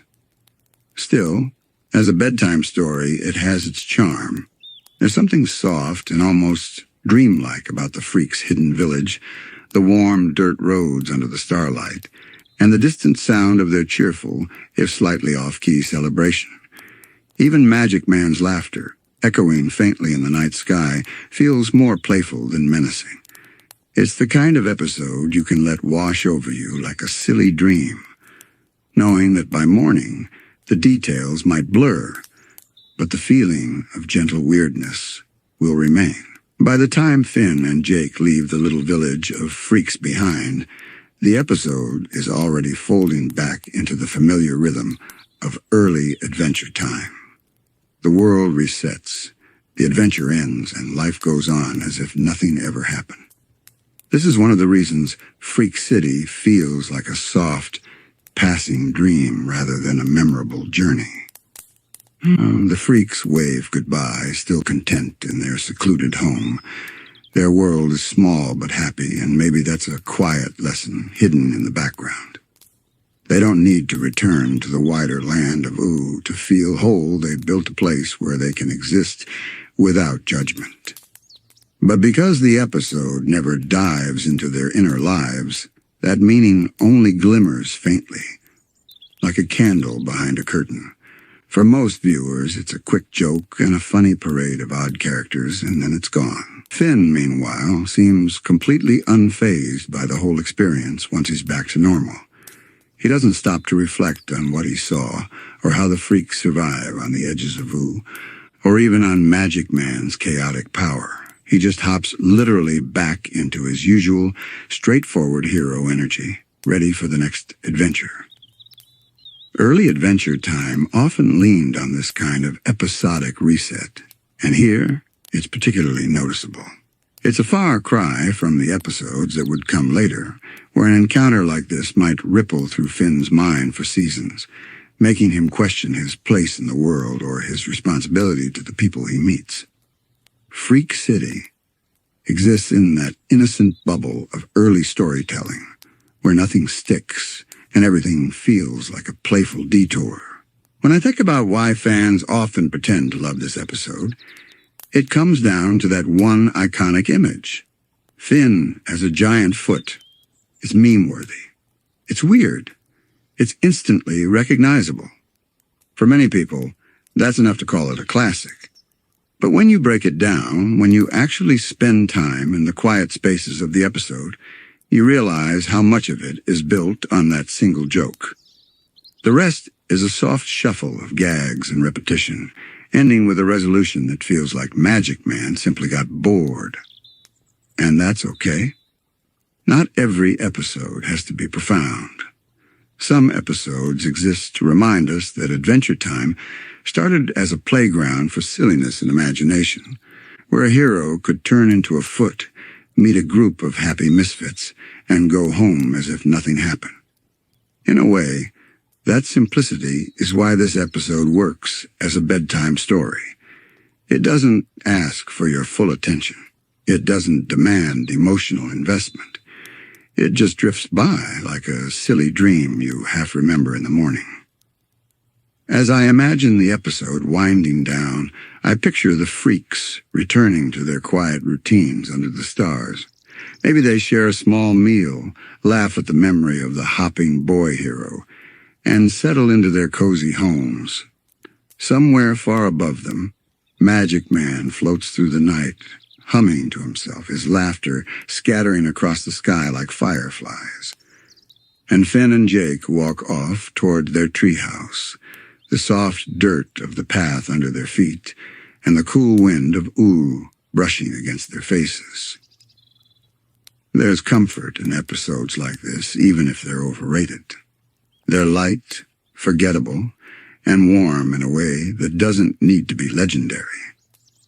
Still, as a bedtime story, it has its charm. There's something soft and almost dreamlike about the freaks' hidden village, the warm dirt roads under the starlight, and the distant sound of their cheerful, if slightly off-key celebration. Even Magic Man's laughter, echoing faintly in the night sky, feels more playful than menacing. It's the kind of episode you can let wash over you like a silly dream, knowing that by morning the details might blur, but the feeling of gentle weirdness will remain. By the time Finn and Jake leave the little village of freaks behind, the episode is already folding back into the familiar rhythm of early Adventure Time. The world resets, the adventure ends, and life goes on as if nothing ever happened. This is one of the reasons Freak City feels like a soft, passing dream rather than a memorable journey. The freaks wave goodbye, still content in their secluded home. Their world is small but happy, and maybe that's a quiet lesson hidden in the background. They don't need to return to the wider Land of Ooo to feel whole. They built a place where they can exist without judgment. But because the episode never dives into their inner lives, that meaning only glimmers faintly, like a candle behind a curtain. For most viewers, it's a quick joke and a funny parade of odd characters, and then it's gone. Finn, meanwhile, seems completely unfazed by the whole experience once he's back to normal. He doesn't stop to reflect on what he saw, or how the freaks survive on the edges of Ooo, or even on Magic Man's chaotic power. He just hops literally back into his usual, straightforward hero energy, ready for the next adventure. Early Adventure Time often leaned on this kind of episodic reset, and here it's particularly noticeable. It's a far cry from the episodes that would come later, where an encounter like this might ripple through Finn's mind for seasons, making him question his place in the world or his responsibility to the people he meets. Freak City exists in that innocent bubble of early storytelling, where nothing sticks and everything feels like a playful detour. When I think about why fans often pretend to love this episode, it comes down to that one iconic image. Finn as a giant foot. It's meme-worthy. It's weird. It's instantly recognizable. For many people, that's enough to call it a classic. But when you break it down, when you actually spend time in the quiet spaces of the episode, you realize how much of it is built on that single joke. The rest is a soft shuffle of gags and repetition, ending with a resolution that feels like Magic Man simply got bored. And that's okay. Not every episode has to be profound. Some episodes exist to remind us that Adventure Time started as a playground for silliness and imagination, where a hero could turn into a foot, meet a group of happy misfits, and go home as if nothing happened. In a way, that simplicity is why this episode works as a bedtime story. It doesn't ask for your full attention. It doesn't demand emotional investment. It just drifts by like a silly dream you half remember in the morning. As I imagine the episode winding down, I picture the freaks returning to their quiet routines under the stars. Maybe they share a small meal, laugh at the memory of the hopping boy hero, and settle into their cozy homes. Somewhere far above them, Magic Man floats through the night, humming to himself, his laughter scattering across the sky like fireflies. And Finn and Jake walk off toward their treehouse, the soft dirt of the path under their feet, and the cool wind of Ooo brushing against their faces. There's comfort in episodes like this, even if they're overrated. They're light, forgettable, and warm in a way that doesn't need to be legendary.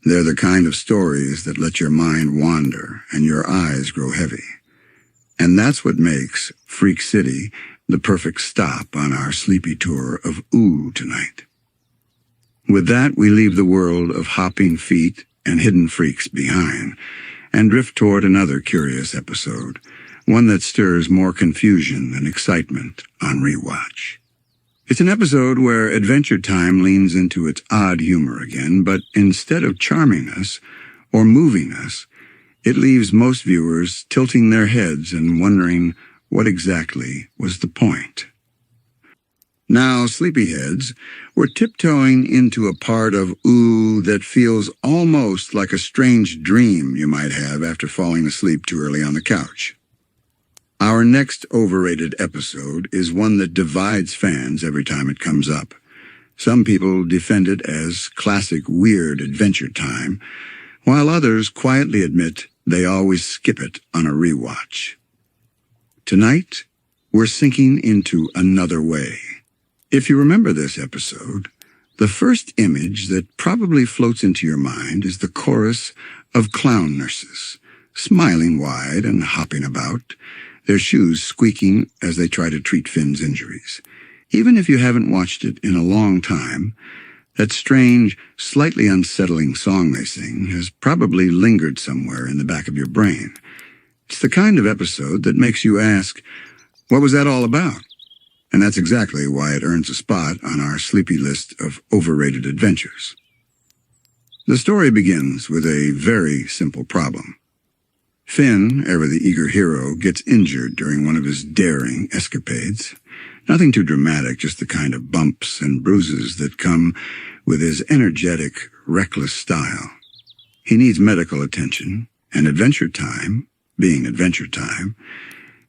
They're the kind of stories that let your mind wander and your eyes grow heavy. And that's what makes Freak City the perfect stop on our sleepy tour of Ooo tonight. With that, we leave the world of hopping feet and hidden freaks behind and drift toward another curious episode, one that stirs more confusion than excitement on rewatch. It's an episode where Adventure Time leans into its odd humor again, but instead of charming us or moving us, it leaves most viewers tilting their heads and wondering what exactly was the point. Now, sleepyheads, we're tiptoeing into a part of Ooo that feels almost like a strange dream you might have after falling asleep too early on the couch. Our next overrated episode is one that divides fans every time it comes up. Some people defend it as classic weird Adventure Time, while others quietly admit they always skip it on a rewatch. Tonight, we're sinking into Another Way. If you remember this episode, the first image that probably floats into your mind is the chorus of clown nurses, smiling wide and hopping about, their shoes squeaking as they try to treat Finn's injuries. Even if you haven't watched it in a long time, that strange, slightly unsettling song they sing has probably lingered somewhere in the back of your brain. It's the kind of episode that makes you ask, what was that all about? And that's exactly why it earns a spot on our sleepy list of overrated adventures. The story begins with a very simple problem. Finn, ever the eager hero, gets injured during one of his daring escapades. Nothing too dramatic, just the kind of bumps and bruises that come with his energetic, reckless style. He needs medical attention, and Adventure Time, being Adventure Time,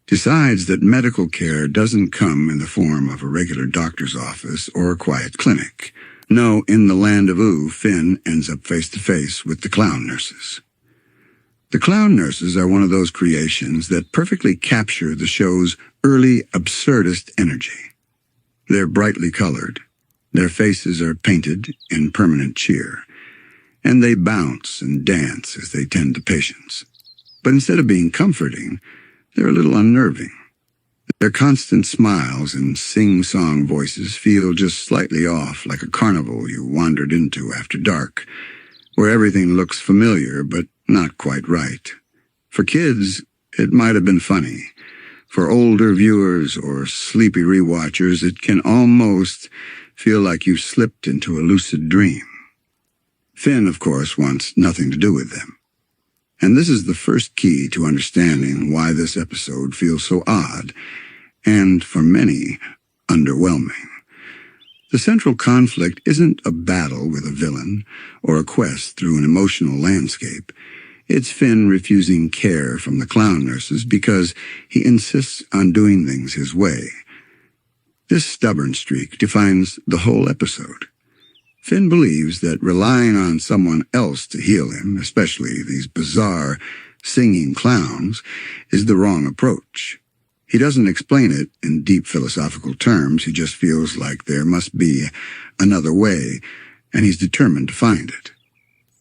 decides that medical care doesn't come in the form of a regular doctor's office or a quiet clinic. No, in the Land of Ooo, Finn ends up face-to-face with the clown nurses. The clown nurses are one of those creations that perfectly capture the show's early absurdist energy. They're brightly colored, their faces are painted in permanent cheer, and they bounce and dance as they tend to patients. But instead of being comforting, they're a little unnerving. Their constant smiles and sing-song voices feel just slightly off, like a carnival you wandered into after dark, where everything looks familiar but not quite right. For kids, it might have been funny. For older viewers or sleepy rewatchers, it can almost feel like you slipped into a lucid dream. Finn, of course, wants nothing to do with them. And this is the first key to understanding why this episode feels so odd, and, for many, underwhelming. The central conflict isn't a battle with a villain or a quest through an emotional landscape. It's Finn refusing care from the clown nurses because he insists on doing things his way. This stubborn streak defines the whole episode. Finn believes that relying on someone else to heal him, especially these bizarre, singing clowns, is the wrong approach. He doesn't explain it in deep philosophical terms. He just feels like there must be another way, and he's determined to find it.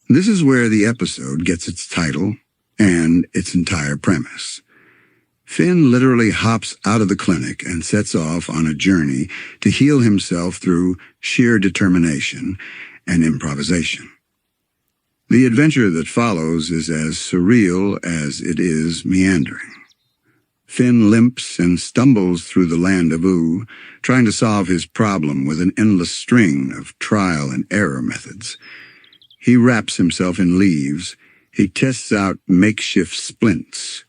This is where the episode gets its title and its entire premise. Finn literally hops out of the clinic and sets off on a journey to heal himself through sheer determination and improvisation. The adventure that follows is as surreal as it is meandering. Finn limps and stumbles through the Land of Ooo, trying to solve his problem with an endless string of trial and error methods. He wraps himself in leaves. He tests out makeshift splints.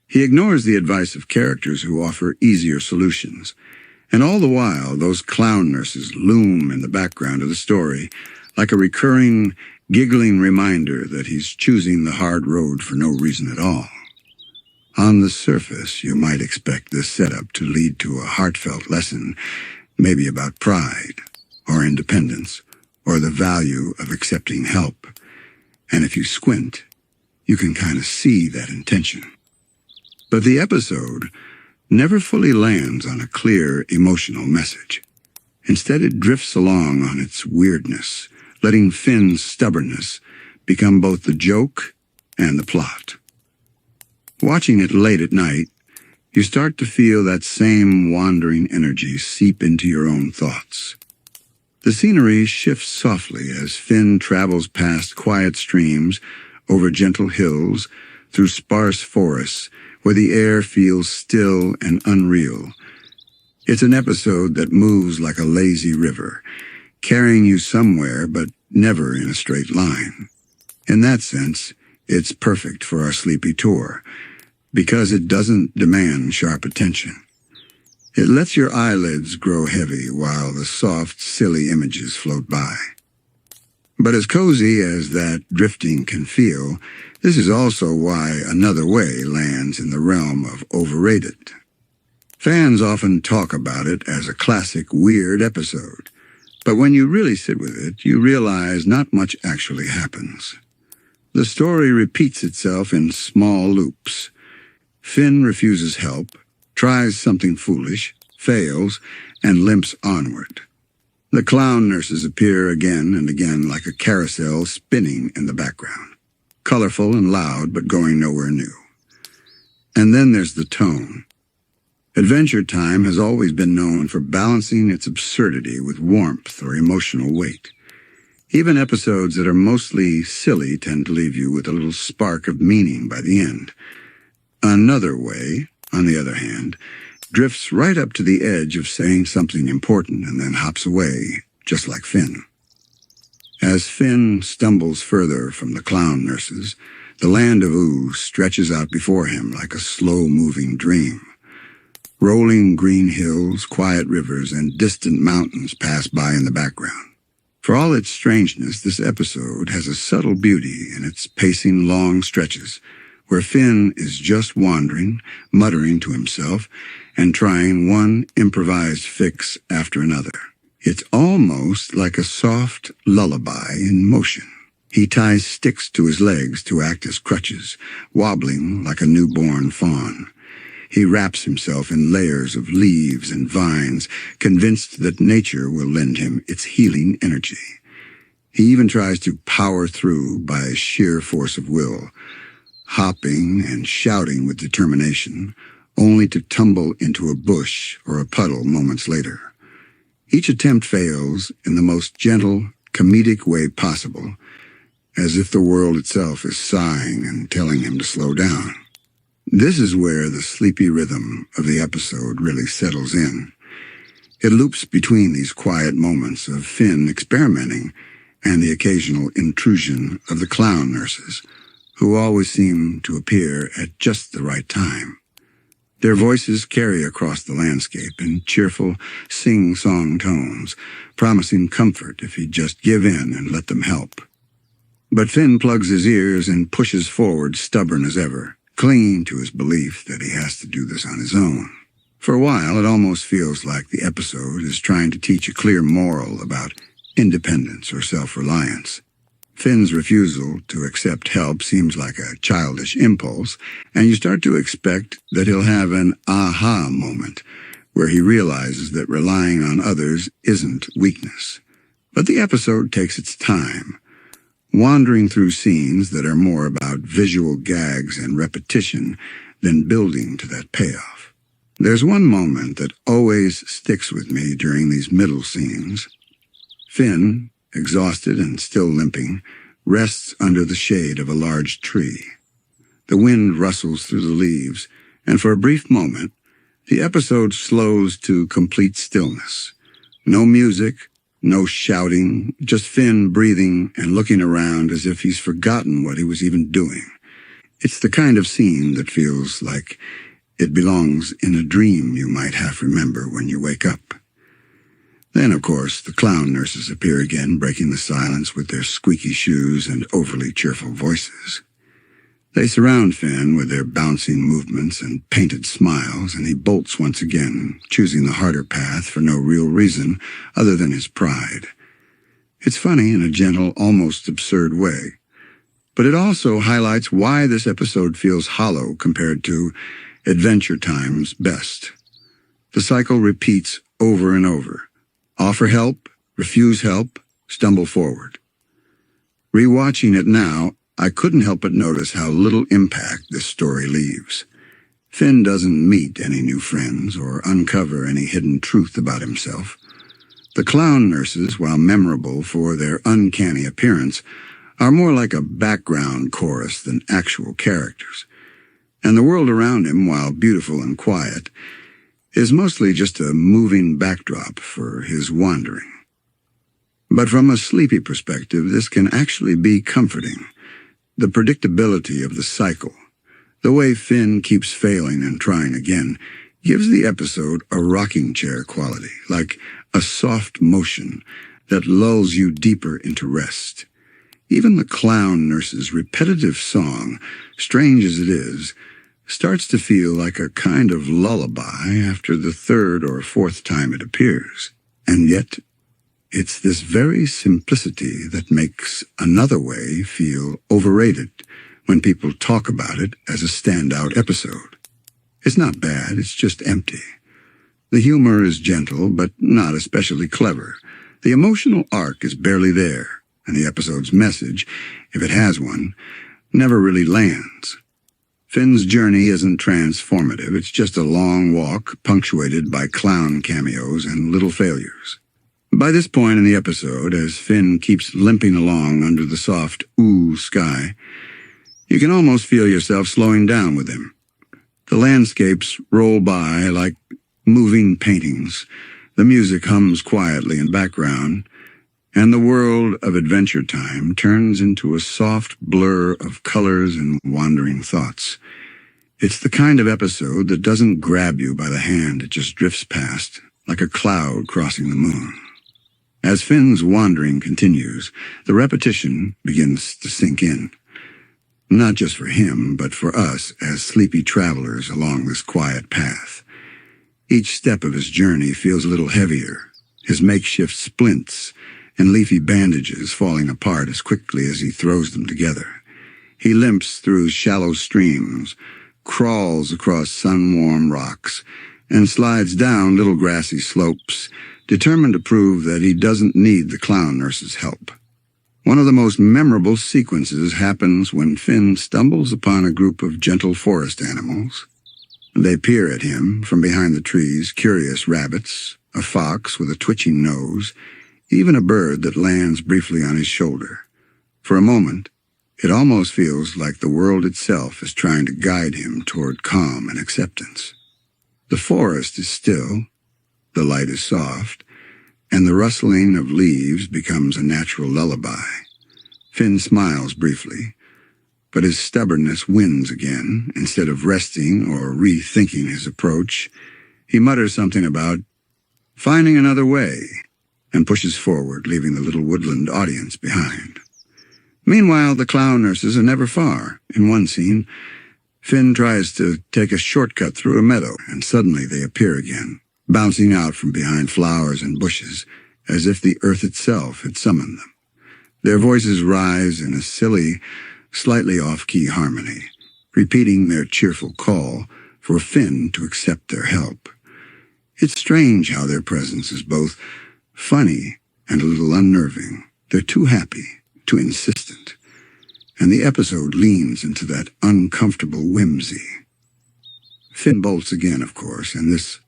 He ignores the advice of characters who offer easier solutions. And all the while, those clown nurses loom in the background of the story, like a recurring, giggling reminder that he's choosing the hard road for no reason at all. On the surface, you might expect this setup to lead to a heartfelt lesson, maybe about pride, or independence, or the value of accepting help. And if you squint, you can kind of see that intention. But the episode never fully lands on a clear emotional message. Instead, it drifts along on its weirdness, letting Finn's stubbornness become both the joke and the plot. Watching it late at night, you start to feel that same wandering energy seep into your own thoughts. The scenery shifts softly as Finn travels past quiet streams, over gentle hills, through sparse forests, where the air feels still and unreal. It's an episode that moves like a lazy river, carrying you somewhere but never in a straight line. In that sense, it's perfect for our sleepy tour, because it doesn't demand sharp attention. It lets your eyelids grow heavy while the soft, silly images float by. But as cozy as that drifting can feel, this is also why Another Way lands in the realm of overrated. Fans often talk about it as a classic weird episode, but when you really sit with it, you realize not much actually happens. The story repeats itself in small loops. Finn refuses help, tries something foolish, fails, and limps onward. The clown nurses appear again and again like a carousel spinning in the background, colorful and loud but going nowhere new. And then there's the tone. Adventure Time has always been known for balancing its absurdity with warmth or emotional weight. Even episodes that are mostly silly tend to leave you with a little spark of meaning by the end. Another Way, on the other hand, drifts right up to the edge of saying something important and then hops away, just like Finn. As Finn stumbles further from the clown nurses, the Land of Ooo stretches out before him like a slow-moving dream. Rolling green hills, quiet rivers, and distant mountains pass by in the background. For all its strangeness, this episode has a subtle beauty in its pacing long stretches, where Finn is just wandering, muttering to himself, and trying one improvised fix after another. It's almost like a soft lullaby in motion. He ties sticks to his legs to act as crutches, wobbling like a newborn fawn. He wraps himself in layers of leaves and vines, convinced that nature will lend him its healing energy. He even tries to power through by sheer force of will, hopping and shouting with determination, only to tumble into a bush or a puddle moments later. Each attempt fails in the most gentle, comedic way possible, as if the world itself is sighing and telling him to slow down. This is where the sleepy rhythm of the episode really settles in. It loops between these quiet moments of Finn experimenting and the occasional intrusion of the clown nurses, who always seem to appear at just the right time. Their voices carry across the landscape in cheerful, sing-song tones, promising comfort if he'd just give in and let them help. But Finn plugs his ears and pushes forward, stubborn as ever, clinging to his belief that he has to do this on his own. For a while, it almost feels like the episode is trying to teach a clear moral about independence or self-reliance. Finn's refusal to accept help seems like a childish impulse, and you start to expect that he'll have an aha moment, where he realizes that relying on others isn't weakness. But the episode takes its time, wandering through scenes that are more about visual gags and repetition than building to that payoff. There's one moment that always sticks with me during these middle scenes. Finn, exhausted and still limping, rests under the shade of a large tree. The wind rustles through the leaves, and for a brief moment, the episode slows to complete stillness. No music, no shouting, just Finn breathing and looking around as if he's forgotten what he was even doing. It's the kind of scene that feels like it belongs in a dream you might half remember when you wake up. Then, of course, the clown nurses appear again, breaking the silence with their squeaky shoes and overly cheerful voices. They surround Finn with their bouncing movements and painted smiles, and he bolts once again, choosing the harder path for no real reason other than his pride. It's funny in a gentle, almost absurd way, but it also highlights why this episode feels hollow compared to Adventure Time's best. The cycle repeats over and over. Offer help, refuse help, stumble forward. Rewatching it now, I couldn't help but notice how little impact this story leaves. Finn doesn't meet any new friends or uncover any hidden truth about himself. The clown nurses, while memorable for their uncanny appearance, are more like a background chorus than actual characters. And the world around him, while beautiful and quiet, is mostly just a moving backdrop for his wandering. But from a sleepy perspective, this can actually be comforting. The predictability of the cycle, the way Finn keeps failing and trying again, gives the episode a rocking chair quality, like a soft motion that lulls you deeper into rest. Even the clown nurse's repetitive song, strange as it is, starts to feel like a kind of lullaby after the third or fourth time it appears. And yet, it's this very simplicity that makes Another Way feel overrated when people talk about it as a standout episode. It's not bad, it's just empty. The humor is gentle, but not especially clever. The emotional arc is barely there, and the episode's message, if it has one, never really lands. Finn's journey isn't transformative, it's just a long walk punctuated by clown cameos and little failures. By this point in the episode, as Finn keeps limping along under the soft ooh sky, you can almost feel yourself slowing down with him. The landscapes roll by like moving paintings, the music hums quietly in background, and the world of Adventure Time turns into a soft blur of colors and wandering thoughts. It's the kind of episode that doesn't grab you by the hand, it just drifts past, like a cloud crossing the moon. As Finn's wandering continues, the repetition begins to sink in. Not just for him, but for us as sleepy travelers along this quiet path. Each step of his journey feels a little heavier, his makeshift splints and leafy bandages falling apart as quickly as he throws them together. He limps through shallow streams, crawls across sun-warm rocks, and slides down little grassy slopes, determined to prove that he doesn't need the clown nurse's help. One of the most memorable sequences happens when Finn stumbles upon a group of gentle forest animals. They peer at him from behind the trees, curious rabbits, a fox with a twitching nose, even a bird that lands briefly on his shoulder. For a moment, it almost feels like the world itself is trying to guide him toward calm and acceptance. The forest is still, the light is soft, and the rustling of leaves becomes a natural lullaby. Finn smiles briefly, but his stubbornness wins again. Instead of resting or rethinking his approach, he mutters something about finding another way, and pushes forward, leaving the little woodland audience behind. Meanwhile, the clown nurses are never far. In one scene, Finn tries to take a shortcut through a meadow, and suddenly they appear again, bouncing out from behind flowers and bushes, as if the earth itself had summoned them. Their voices rise in a silly, slightly off-key harmony, repeating their cheerful call for Finn to accept their help. It's strange how their presence is both funny and a little unnerving. They're too happy, too insistent, and the episode leans into that uncomfortable whimsy. Finn bolts again, of course, and this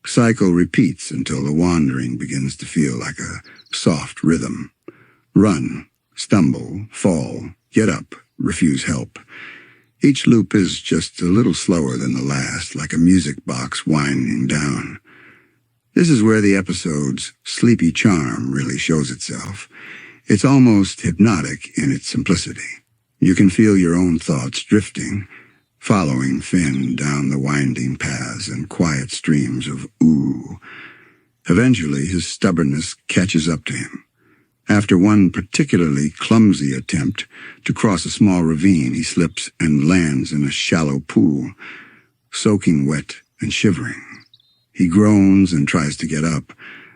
cycle repeats until the wandering begins to feel like a soft rhythm. Run, stumble, fall, get up, refuse help. Each loop is just a little slower than the last, like a music box winding down. This is where the episode's sleepy charm really shows itself. It's almost hypnotic in its simplicity. You can feel your own thoughts drifting, following Finn down the winding paths and quiet streams of ooh. Eventually, his stubbornness catches up to him. After one particularly clumsy attempt to cross a small ravine, he slips and lands in a shallow pool, soaking wet and shivering. He groans and tries to get up,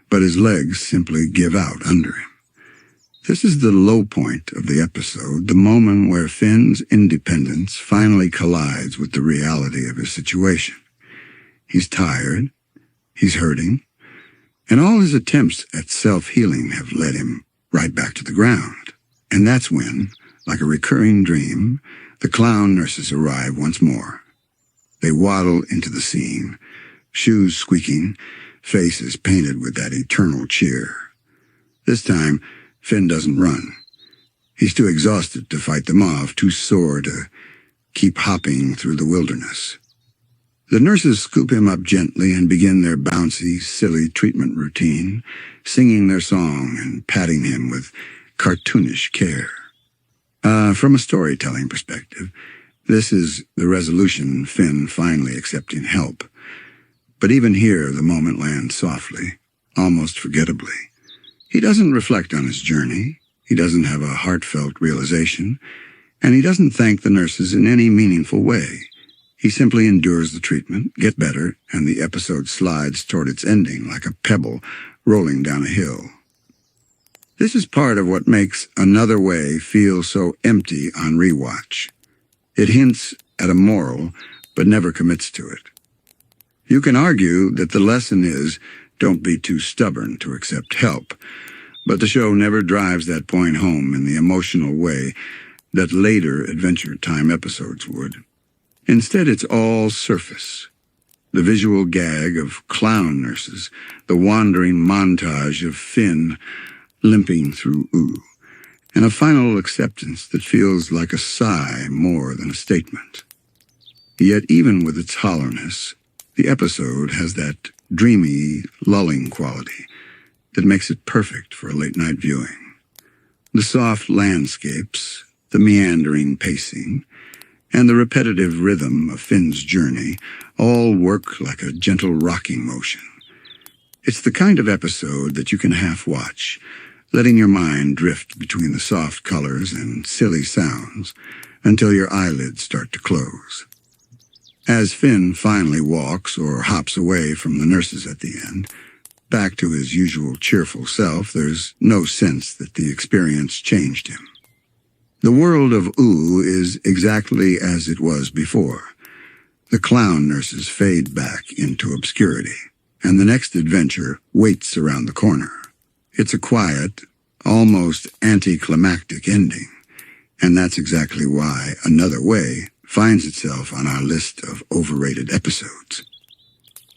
but his legs simply give out under him. This is the low point of the episode, the moment where Finn's independence finally collides with the reality of his situation. He's tired, he's hurting, and all his attempts at self-healing have led him right back to the ground. And that's when, like a recurring dream, the clown nurses arrive once more. They waddle into the scene, shoes squeaking, faces painted with that eternal cheer. This time, Finn doesn't run. He's too exhausted to fight them off, too sore to keep hopping through the wilderness. The nurses scoop him up gently and begin their bouncy, silly treatment routine, singing their song and patting him with cartoonish care. From a storytelling perspective, this is the resolution, Finn finally accepting help. But even here, the moment lands softly, almost forgettably. He doesn't reflect on his journey, he doesn't have a heartfelt realization, and he doesn't thank the nurses in any meaningful way. He simply endures the treatment, gets better, and the episode slides toward its ending like a pebble rolling down a hill. This is part of what makes Another Way feel so empty on rewatch. It hints at a moral, but never commits to it. You can argue that the lesson is, don't be too stubborn to accept help, but the show never drives that point home in the emotional way that later Adventure Time episodes would. Instead, it's all surface. The visual gag of clown nurses, the wandering montage of Finn limping through Ooo, and a final acceptance that feels like a sigh more than a statement. Yet even with its hollowness, the episode has that dreamy, lulling quality that makes it perfect for a late-night viewing. The soft landscapes, the meandering pacing, and the repetitive rhythm of Finn's journey all work like a gentle rocking motion. It's the kind of episode that you can half-watch, letting your mind drift between the soft colors and silly sounds until your eyelids start to close. As Finn finally walks or hops away from the nurses at the end, back to his usual cheerful self, there's no sense that the experience changed him. The world of Ooo is exactly as it was before. The clown nurses fade back into obscurity, and the next adventure waits around the corner. It's a quiet, almost anticlimactic ending, and that's exactly why Another Way finds itself on our list of overrated episodes.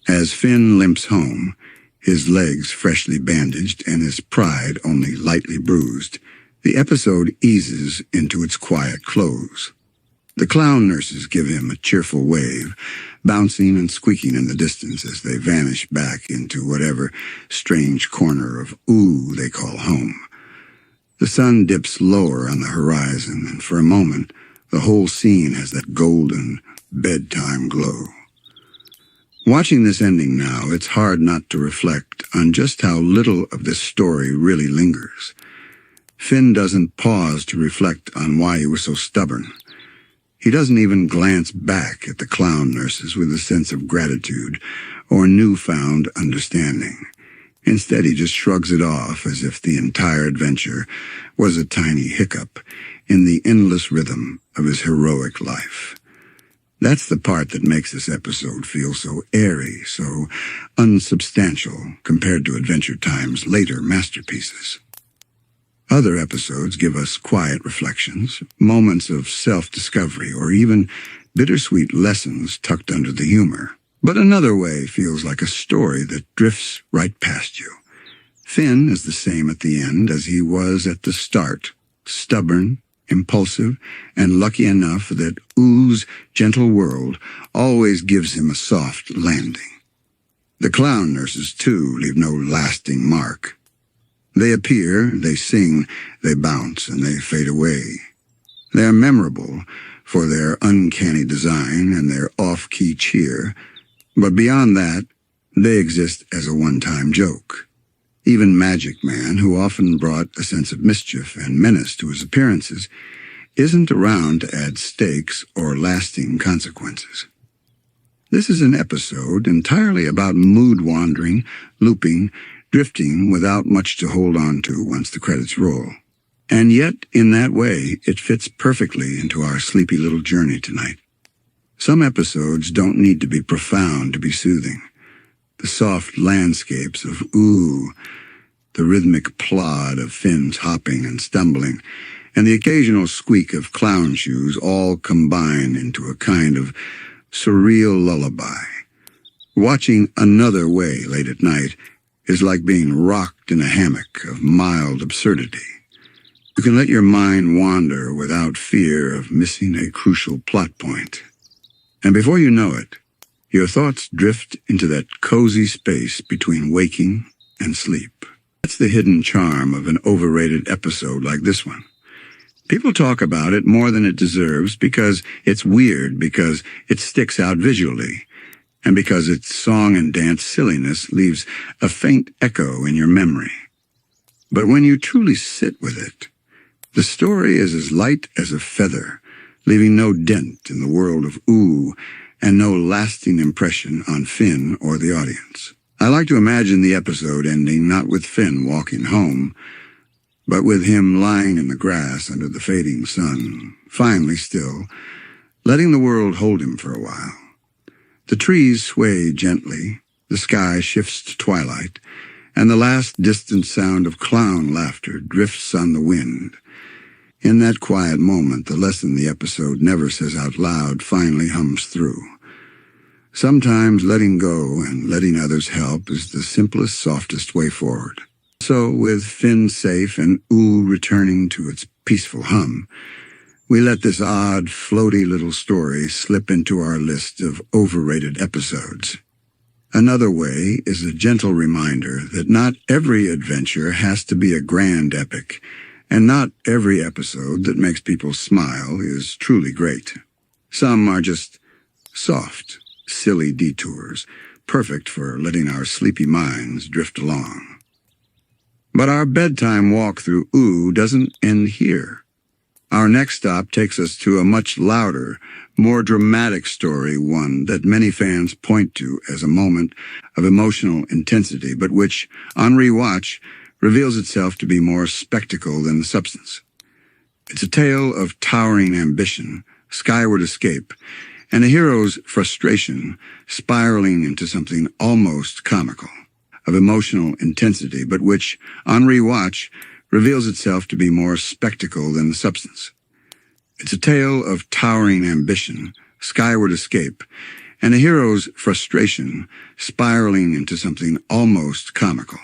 As Finn limps home, his legs freshly bandaged and his pride only lightly bruised, the episode eases into its quiet close. The clown nurses give him a cheerful wave, bouncing and squeaking in the distance as they vanish back into whatever strange corner of Ooo they call home. The sun dips lower on the horizon, and for a moment, the whole scene has that golden bedtime glow. Watching this ending now, it's hard not to reflect on just how little of this story really lingers. Finn doesn't pause to reflect on why he was so stubborn. He doesn't even glance back at the clown nurses with a sense of gratitude or newfound understanding. Instead, he just shrugs it off as if the entire adventure was a tiny hiccup in the endless rhythm of his heroic life. That's the part that makes this episode feel so airy, so unsubstantial compared to Adventure Time's later masterpieces. Other episodes give us quiet reflections, moments of self-discovery, or even bittersweet lessons tucked under the humor. But another way feels like a story that drifts right past you. Finn is the same at the end as he was at the start, stubborn, impulsive, and lucky enough that Oo's gentle world always gives him a soft landing. The clown nurses, too, leave no lasting mark. They appear, they sing, they bounce, and they fade away. They are memorable for their uncanny design and their off-key cheer, but beyond that, they exist as a one-time joke. Even Magic Man, who often brought a sense of mischief and menace to his appearances, isn't around to add stakes or lasting consequences. This is an episode entirely about mood-wandering, looping, drifting without much to hold on to once the credits roll. And yet, in that way, it fits perfectly into our sleepy little journey tonight. Some episodes don't need to be profound to be soothing. The soft landscapes of Ooh, the rhythmic plod of Finn's hopping and stumbling, and the occasional squeak of clown shoes all combine into a kind of surreal lullaby. Watching Another Way late at night is like being rocked in a hammock of mild absurdity. You can let your mind wander without fear of missing a crucial plot point. And before you know it, your thoughts drift into that cozy space between waking and sleep. That's the hidden charm of an overrated episode like this one. People talk about it more than it deserves because it's weird, because it sticks out visually, and because its song and dance silliness leaves a faint echo in your memory. But when you truly sit with it, the story is as light as a feather, leaving no dent in the world of Ooh and no lasting impression on Finn or the audience. I like to imagine the episode ending not with Finn walking home, but with him lying in the grass under the fading sun, finally still, letting the world hold him for a while. The trees sway gently, the sky shifts to twilight, and the last distant sound of clown laughter drifts on the wind. In that quiet moment, the lesson the episode never says out loud finally hums through. Sometimes letting go and letting others help is the simplest, softest way forward. So, with Finn safe and Ooh returning to its peaceful hum, we let this odd, floaty little story slip into our list of overrated episodes. Another Way is a gentle reminder that not every adventure has to be a grand epic, and not every episode that makes people smile is truly great. Some are just soft, silly detours, perfect for letting our sleepy minds drift along. But our bedtime walk through Ooh doesn't end here. Our next stop takes us to a much louder, more dramatic story, one that many fans point to as a moment of emotional intensity, but which, on rewatch, reveals itself to be more spectacle than substance. It's a tale of towering ambition, skyward escape, and a hero's frustration spiraling into something almost comical, of emotional intensity, but which, on rewatch, reveals itself to be more spectacle than substance. It's a tale of towering ambition, skyward escape, and a hero's frustration spiraling into something almost comical.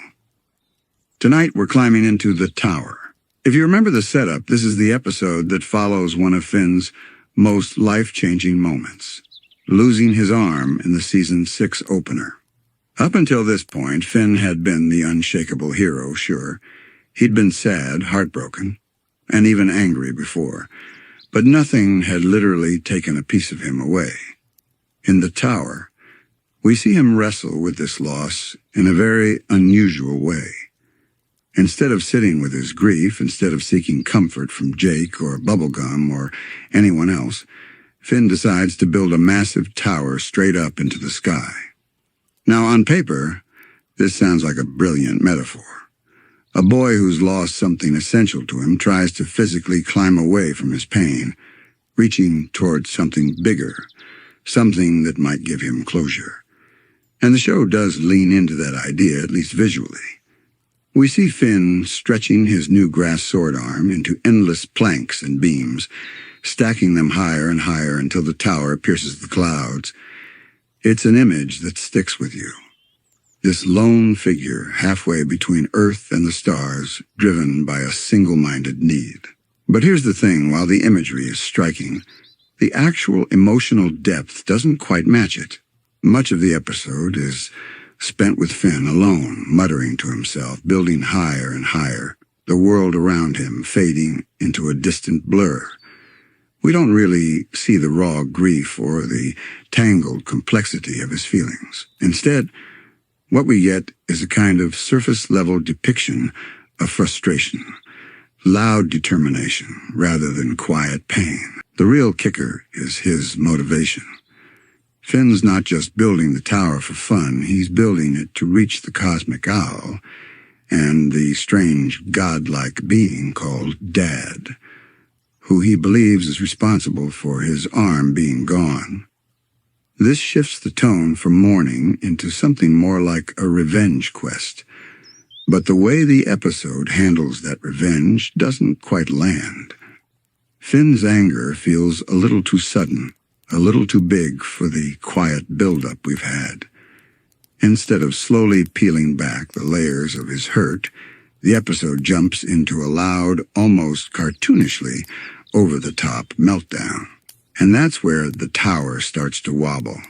Tonight we're climbing into the tower. If you remember the setup, this is the episode that follows one of Finn's most life-changing moments, losing his arm in the Season 6 opener. Up until this point, Finn had been the unshakable hero, sure. He'd been sad, heartbroken, and even angry before, but nothing had literally taken a piece of him away. In the tower, we see him wrestle with this loss in a very unusual way. Instead of sitting with his grief, instead of seeking comfort from Jake or Bubblegum or anyone else, Finn decides to build a massive tower straight up into the sky. Now, on paper, This sounds like a brilliant metaphor. A boy who's lost something essential to him tries to physically climb away from his pain, reaching towards something bigger, something that might give him closure. And the show does lean into that idea, at least visually. We see Finn stretching his new grass sword arm into endless planks and beams, stacking them higher and higher until the tower pierces the clouds. It's an image that sticks with you. This lone figure halfway between Earth and the stars, driven by a single-minded need. But here's the thing, while the imagery is striking, the actual emotional depth doesn't quite match it. Much of the episode is spent with Finn alone, muttering to himself, building higher and higher, the world around him fading into a distant blur. We don't really see the raw grief or the tangled complexity of his feelings. Instead, what we get is a kind of surface-level depiction of frustration, loud determination rather than quiet pain. The real kicker is his motivation. Finn's not just building the tower for fun, he's building it to reach the cosmic owl and the strange godlike being called Dad, who he believes is responsible for his arm being gone. This shifts the tone from mourning into something more like a revenge quest. But the way the episode handles that revenge doesn't quite land. Finn's anger feels a little too sudden, a little too big for the quiet build-up we've had. Instead of slowly peeling back the layers of his hurt, the episode jumps into a loud, almost cartoonishly over-the-top meltdown. And that's where the tower starts to wobble.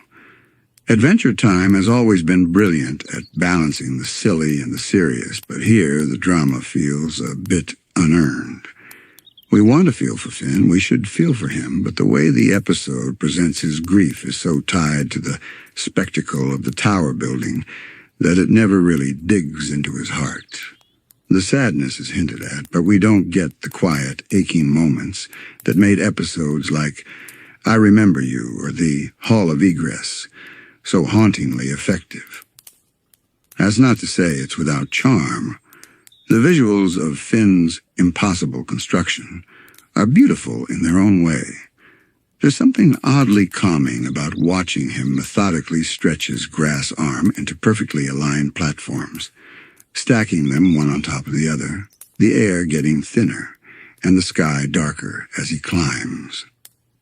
Adventure Time has always been brilliant at balancing the silly and the serious, but here the drama feels a bit unearned. We want to feel for Finn, we should feel for him, but the way the episode presents his grief is so tied to the spectacle of the tower building that it never really digs into his heart. The sadness is hinted at, but we don't get the quiet, aching moments that made episodes like I Remember You or The Hall of Egress so hauntingly effective. That's not to say it's without charm. The visuals of Finn's impossible construction are beautiful in their own way. There's something oddly calming about watching him methodically stretch his grass arm into perfectly aligned platforms, stacking them one on top of the other, the air getting thinner and the sky darker as he climbs.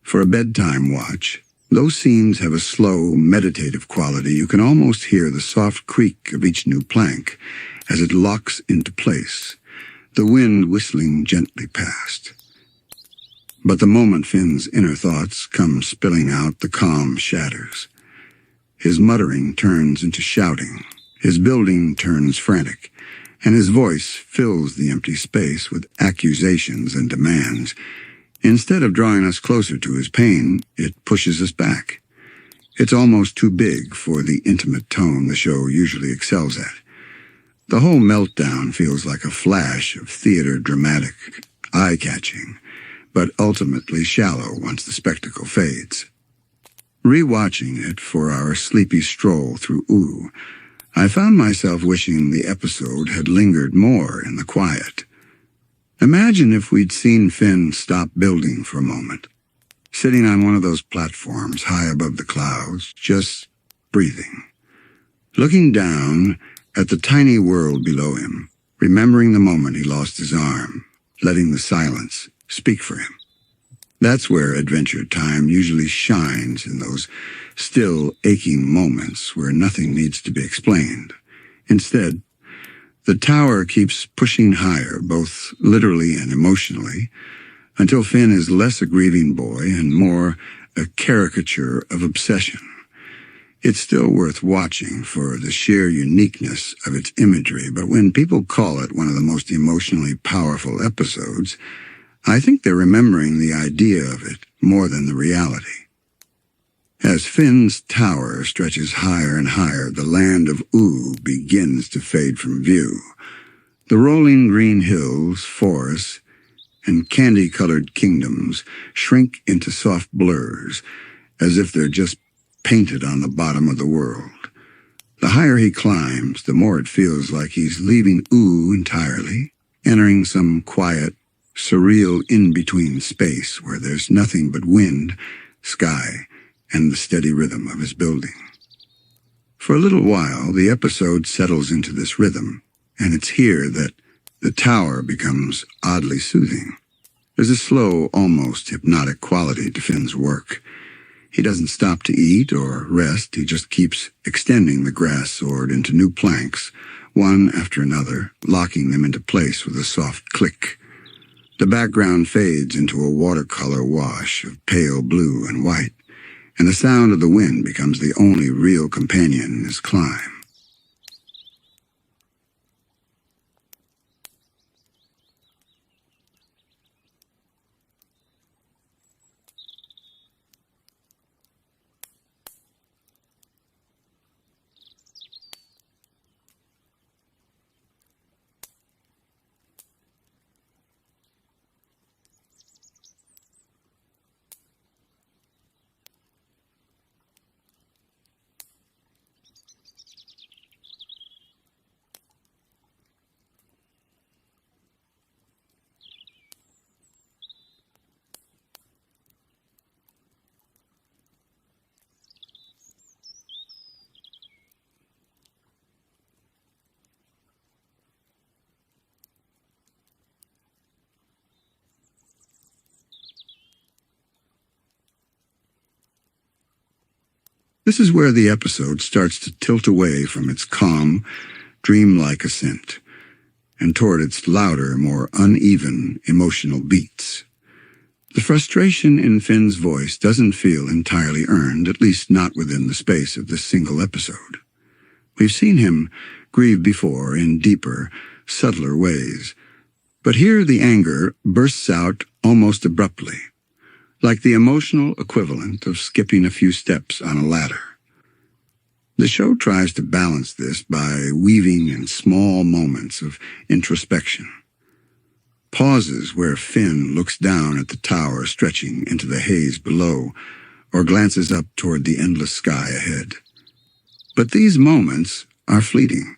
For a bedtime watch, those scenes have a slow, meditative quality. You can almost hear the soft creak of each new plank as it locks into place, the wind whistling gently past. But the moment Finn's inner thoughts come spilling out, the calm shatters. His muttering turns into shouting, his building turns frantic, and his voice fills the empty space with accusations and demands. Instead of drawing us closer to his pain, it pushes us back. It's almost too big for the intimate tone the show usually excels at. The whole meltdown feels like a flash of theater dramatic, eye-catching, but ultimately shallow once the spectacle fades. Rewatching it for our sleepy stroll through Ooo, I found myself wishing the episode had lingered more in the quiet. Imagine if we'd seen Finn stop building for a moment, sitting on one of those platforms high above the clouds, just breathing, looking down at the tiny world below him, remembering the moment he lost his arm, letting the silence speak for him. That's where Adventure Time usually shines, in those still, aching moments where nothing needs to be explained. Instead, the tower keeps pushing higher, both literally and emotionally, until Finn is less a grieving boy and more a caricature of obsession. It's still worth watching for the sheer uniqueness of its imagery, but when people call it one of the most emotionally powerful episodes, I think they're remembering the idea of it more than the reality. As Finn's tower stretches higher and higher, the Land of Ooo begins to fade from view. The rolling green hills, forests, and candy-colored kingdoms shrink into soft blurs, as if they're just painted on the bottom of the world. The higher he climbs, the more it feels like he's leaving Ooo entirely, entering some quiet, surreal in-between space where there's nothing but wind, sky, and the steady rhythm of his building. For a little while, the episode settles into this rhythm, and it's here that the tower becomes oddly soothing. There's a slow, almost hypnotic quality to Finn's work. He doesn't stop to eat or rest, he just keeps extending the grass sword into new planks, one after another, locking them into place with a soft click. The background fades into a watercolor wash of pale blue and white, and the sound of the wind becomes the only real companion in his climb. This is where the episode starts to tilt away from its calm, dreamlike ascent, and toward its louder, more uneven, emotional beats. The frustration in Finn's voice doesn't feel entirely earned, at least not within the space of this single episode. We've seen him grieve before in deeper, subtler ways, but here the anger bursts out almost abruptly, like the emotional equivalent of skipping a few steps on a ladder. The show tries to balance this by weaving in small moments of introspection. Pauses where Finn looks down at the tower stretching into the haze below, or glances up toward the endless sky ahead. But these moments are fleeting,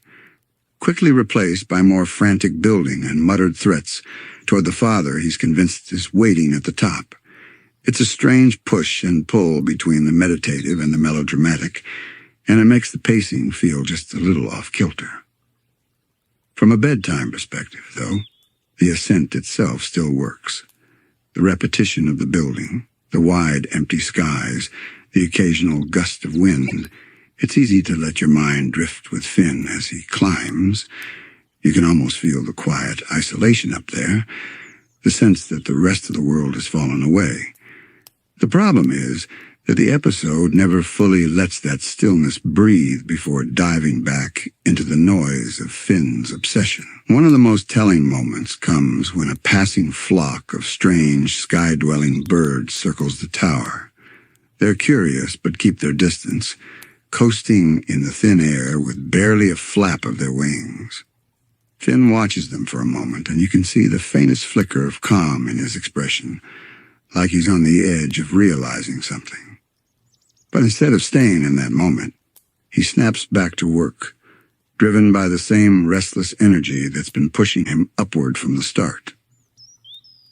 quickly replaced by more frantic building and muttered threats toward the father he's convinced is waiting at the top. It's a strange push and pull between the meditative and the melodramatic, and it makes the pacing feel just a little off-kilter. From a bedtime perspective, though, the ascent itself still works. The repetition of the building, the wide, empty skies, the occasional gust of wind, it's easy to let your mind drift with Finn as he climbs. You can almost feel the quiet isolation up there, the sense that the rest of the world has fallen away. The problem is that the episode never fully lets that stillness breathe before diving back into the noise of Finn's obsession. One of the most telling moments comes when a passing flock of strange, sky-dwelling birds circles the tower. They're curious but keep their distance, coasting in the thin air with barely a flap of their wings. Finn watches them for a moment, and you can see the faintest flicker of calm in his expression, like he's on the edge of realizing something. But instead of staying in that moment, he snaps back to work, driven by the same restless energy that's been pushing him upward from the start.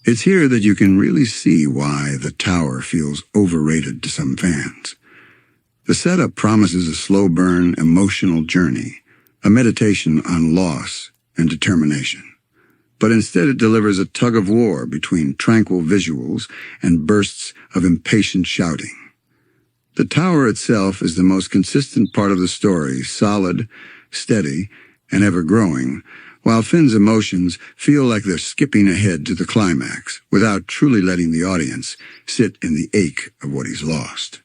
It's here that you can really see why the tower feels overrated to some fans. The setup promises a slow-burn, emotional journey, a meditation on loss and determination. But instead it delivers a tug-of-war between tranquil visuals and bursts of impatient shouting. The tower itself is the most consistent part of the story, solid, steady, and ever-growing, while Finn's emotions feel like they're skipping ahead to the climax, without truly letting the audience sit in the ache of what he's lost.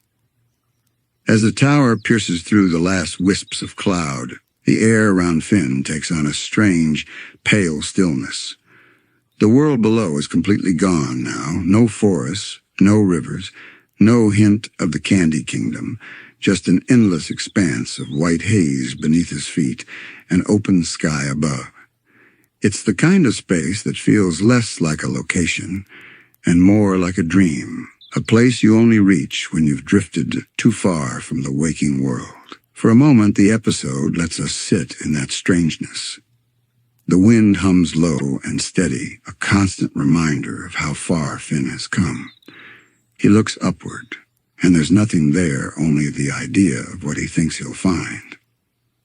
As the tower pierces through the last wisps of cloud, the air around Finn takes on a strange, pale stillness. The world below is completely gone now. No forests, no rivers, no hint of the Candy Kingdom, just an endless expanse of white haze beneath his feet and open sky above. It's the kind of space that feels less like a location and more like a dream, a place you only reach when you've drifted too far from the waking world. For a moment, the episode lets us sit in that strangeness. The wind hums low and steady, a constant reminder of how far Finn has come. He looks upward, and there's nothing there, only the idea of what he thinks he'll find.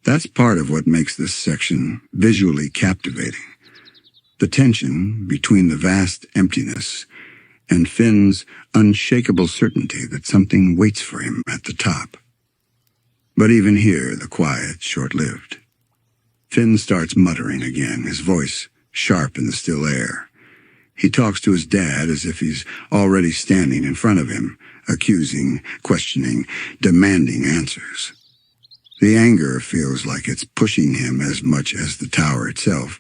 That's part of what makes this section visually captivating. The tension between the vast emptiness and Finn's unshakable certainty that something waits for him at the top. But even here, the quiet's short-lived. Finn starts muttering again, his voice sharp in the still air. He talks to his dad as if he's already standing in front of him, accusing, questioning, demanding answers. The anger feels like it's pushing him as much as the tower itself.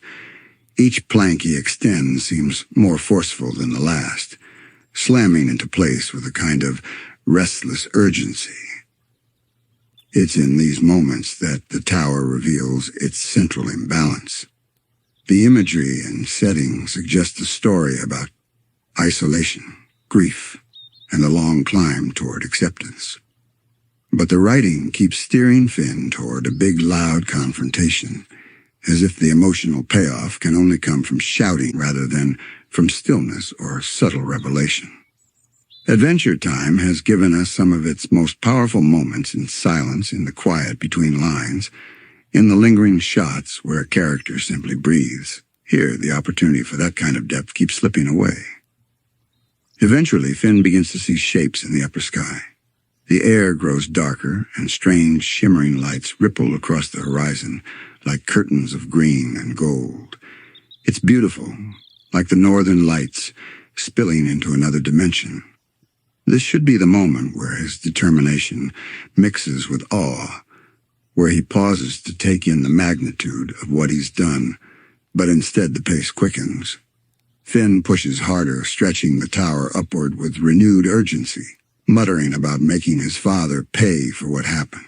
Each plank he extends seems more forceful than the last, slamming into place with a kind of restless urgency. It's in these moments that the tower reveals its central imbalance. The imagery and setting suggest a story about isolation, grief, and a long climb toward acceptance. But the writing keeps steering Finn toward a big, loud confrontation, as if the emotional payoff can only come from shouting rather than from stillness or subtle revelation. Adventure Time has given us some of its most powerful moments in silence, in the quiet between lines, in the lingering shots where a character simply breathes. Here, the opportunity for that kind of depth keeps slipping away. Eventually, Finn begins to see shapes in the upper sky. The air grows darker, and strange, shimmering lights ripple across the horizon like curtains of green and gold. It's beautiful, like the northern lights spilling into another dimension. This should be the moment where his determination mixes with awe, where he pauses to take in the magnitude of what he's done, but instead the pace quickens. Finn pushes harder, stretching the tower upward with renewed urgency, muttering about making his father pay for what happened.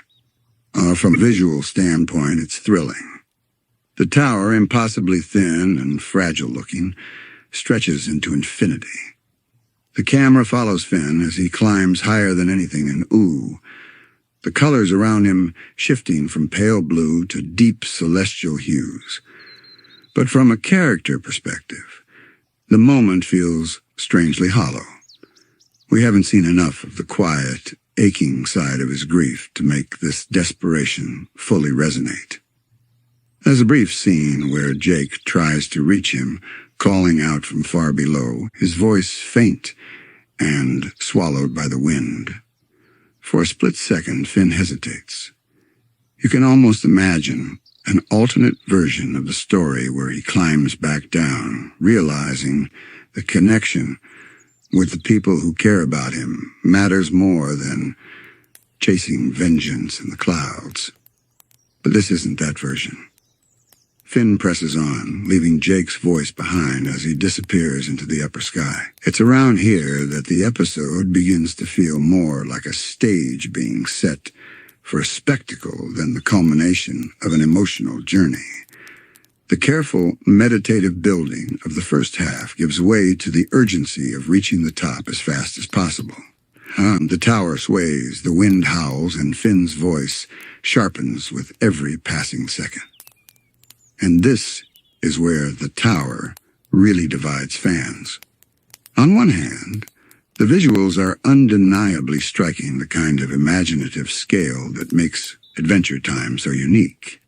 From a visual standpoint, it's thrilling. The tower, impossibly thin and fragile-looking, stretches into infinity. The camera follows Finn as he climbs higher than anything in Ooo, the colors around him shifting from pale blue to deep celestial hues. But from a character perspective, the moment feels strangely hollow. We haven't seen enough of the quiet, aching side of his grief to make this desperation fully resonate. There's a brief scene where Jake tries to reach him, calling out from far below, his voice faint and swallowed by the wind. For a split second, Finn hesitates. You can almost imagine an alternate version of the story where he climbs back down, realizing the connection with the people who care about him matters more than chasing vengeance in the clouds. But this isn't that version. Finn presses on, leaving Jake's voice behind as he disappears into the upper sky. It's around here that the episode begins to feel more like a stage being set for a spectacle than the culmination of an emotional journey. The careful, meditative building of the first half gives way to the urgency of reaching the top as fast as possible. The tower sways, the wind howls, and Finn's voice sharpens with every passing second. And this is where the tower really divides fans. On one hand, the visuals are undeniably striking, the kind of imaginative scale that makes Adventure Time so unique.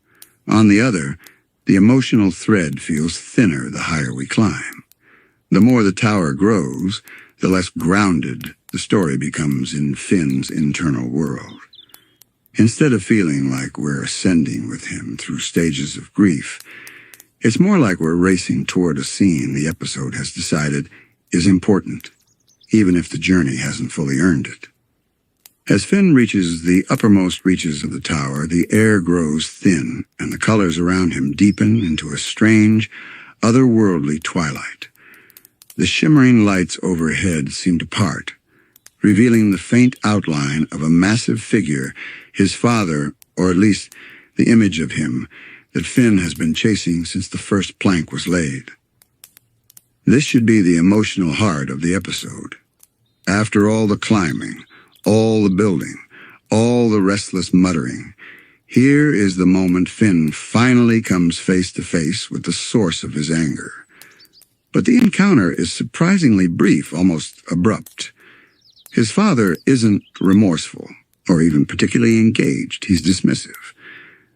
On the other, the emotional thread feels thinner the higher we climb. The more the tower grows, the less grounded the story becomes in Finn's internal world. Instead of feeling like we're ascending with him through stages of grief, it's more like we're racing toward a scene the episode has decided is important, even if the journey hasn't fully earned it. As Finn reaches the uppermost reaches of the tower, the air grows thin, and the colors around him deepen into a strange, otherworldly twilight. The shimmering lights overhead seem to part, revealing the faint outline of a massive figure, his father, or at least the image of him that Finn has been chasing since the first plank was laid. This should be the emotional heart of the episode. After all the climbing, all the building, all the restless muttering, Here is the moment Finn finally comes face to face with the source of his anger. But the encounter is surprisingly brief, almost abrupt. His father isn't remorseful, or even particularly engaged. He's dismissive,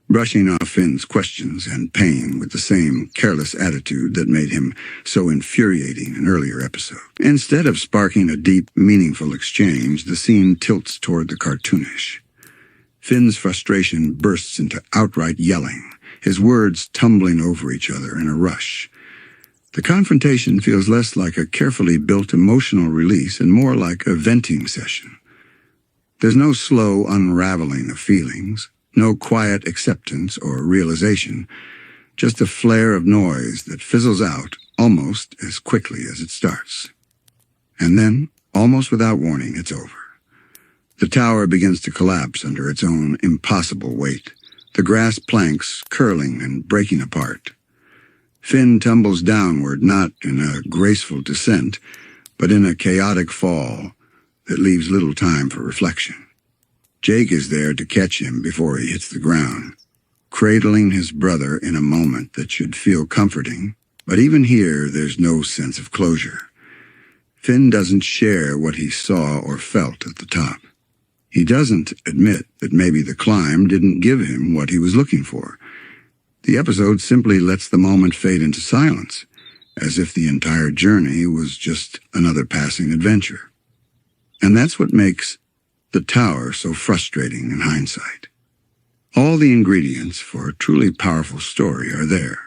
brushing off Finn's questions and pain with the same careless attitude that made him so infuriating in earlier episodes. Instead of sparking a deep, meaningful exchange, the scene tilts toward the cartoonish. Finn's frustration bursts into outright yelling, his words tumbling over each other in a rush. The confrontation feels less like a carefully built emotional release and more like a venting session. There's no slow unraveling of feelings, no quiet acceptance or realization, just a flare of noise that fizzles out almost as quickly as it starts. And then, almost without warning, it's over. The tower begins to collapse under its own impossible weight, the grass planks curling and breaking apart. Finn tumbles downward, not in a graceful descent, but in a chaotic fall that leaves little time for reflection. Jake is there to catch him before he hits the ground, cradling his brother in a moment that should feel comforting, but even here there's no sense of closure. Finn doesn't share what he saw or felt at the top. He doesn't admit that maybe the climb didn't give him what he was looking for. The episode simply lets the moment fade into silence, as if the entire journey was just another passing adventure. And that's what makes the tower so frustrating in hindsight. All the ingredients for a truly powerful story are there.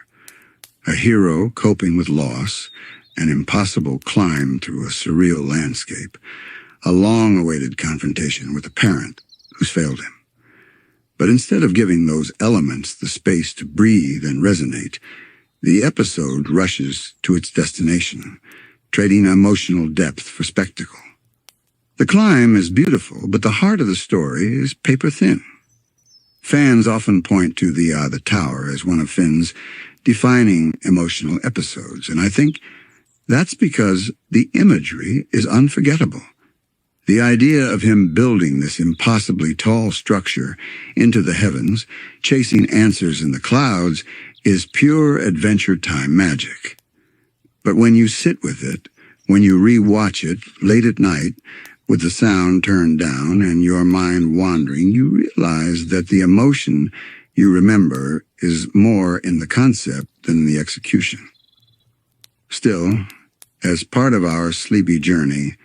A hero coping with loss, an impossible climb through a surreal landscape, a long-awaited confrontation with a parent who's failed him. But instead of giving those elements the space to breathe and resonate, the episode rushes to its destination, trading emotional depth for spectacle. The climb is beautiful, but the heart of the story is paper-thin. Fans often point to the tower as one of Finn's defining emotional episodes, and I think that's because the imagery is unforgettable. The idea of him building this impossibly tall structure into the heavens, chasing answers in the clouds, is pure Adventure Time magic. But when you sit with it, when you re-watch it late at night, with the sound turned down and your mind wandering, you realize that the emotion you remember is more in the concept than the execution. Still, as part of our sleepy journey,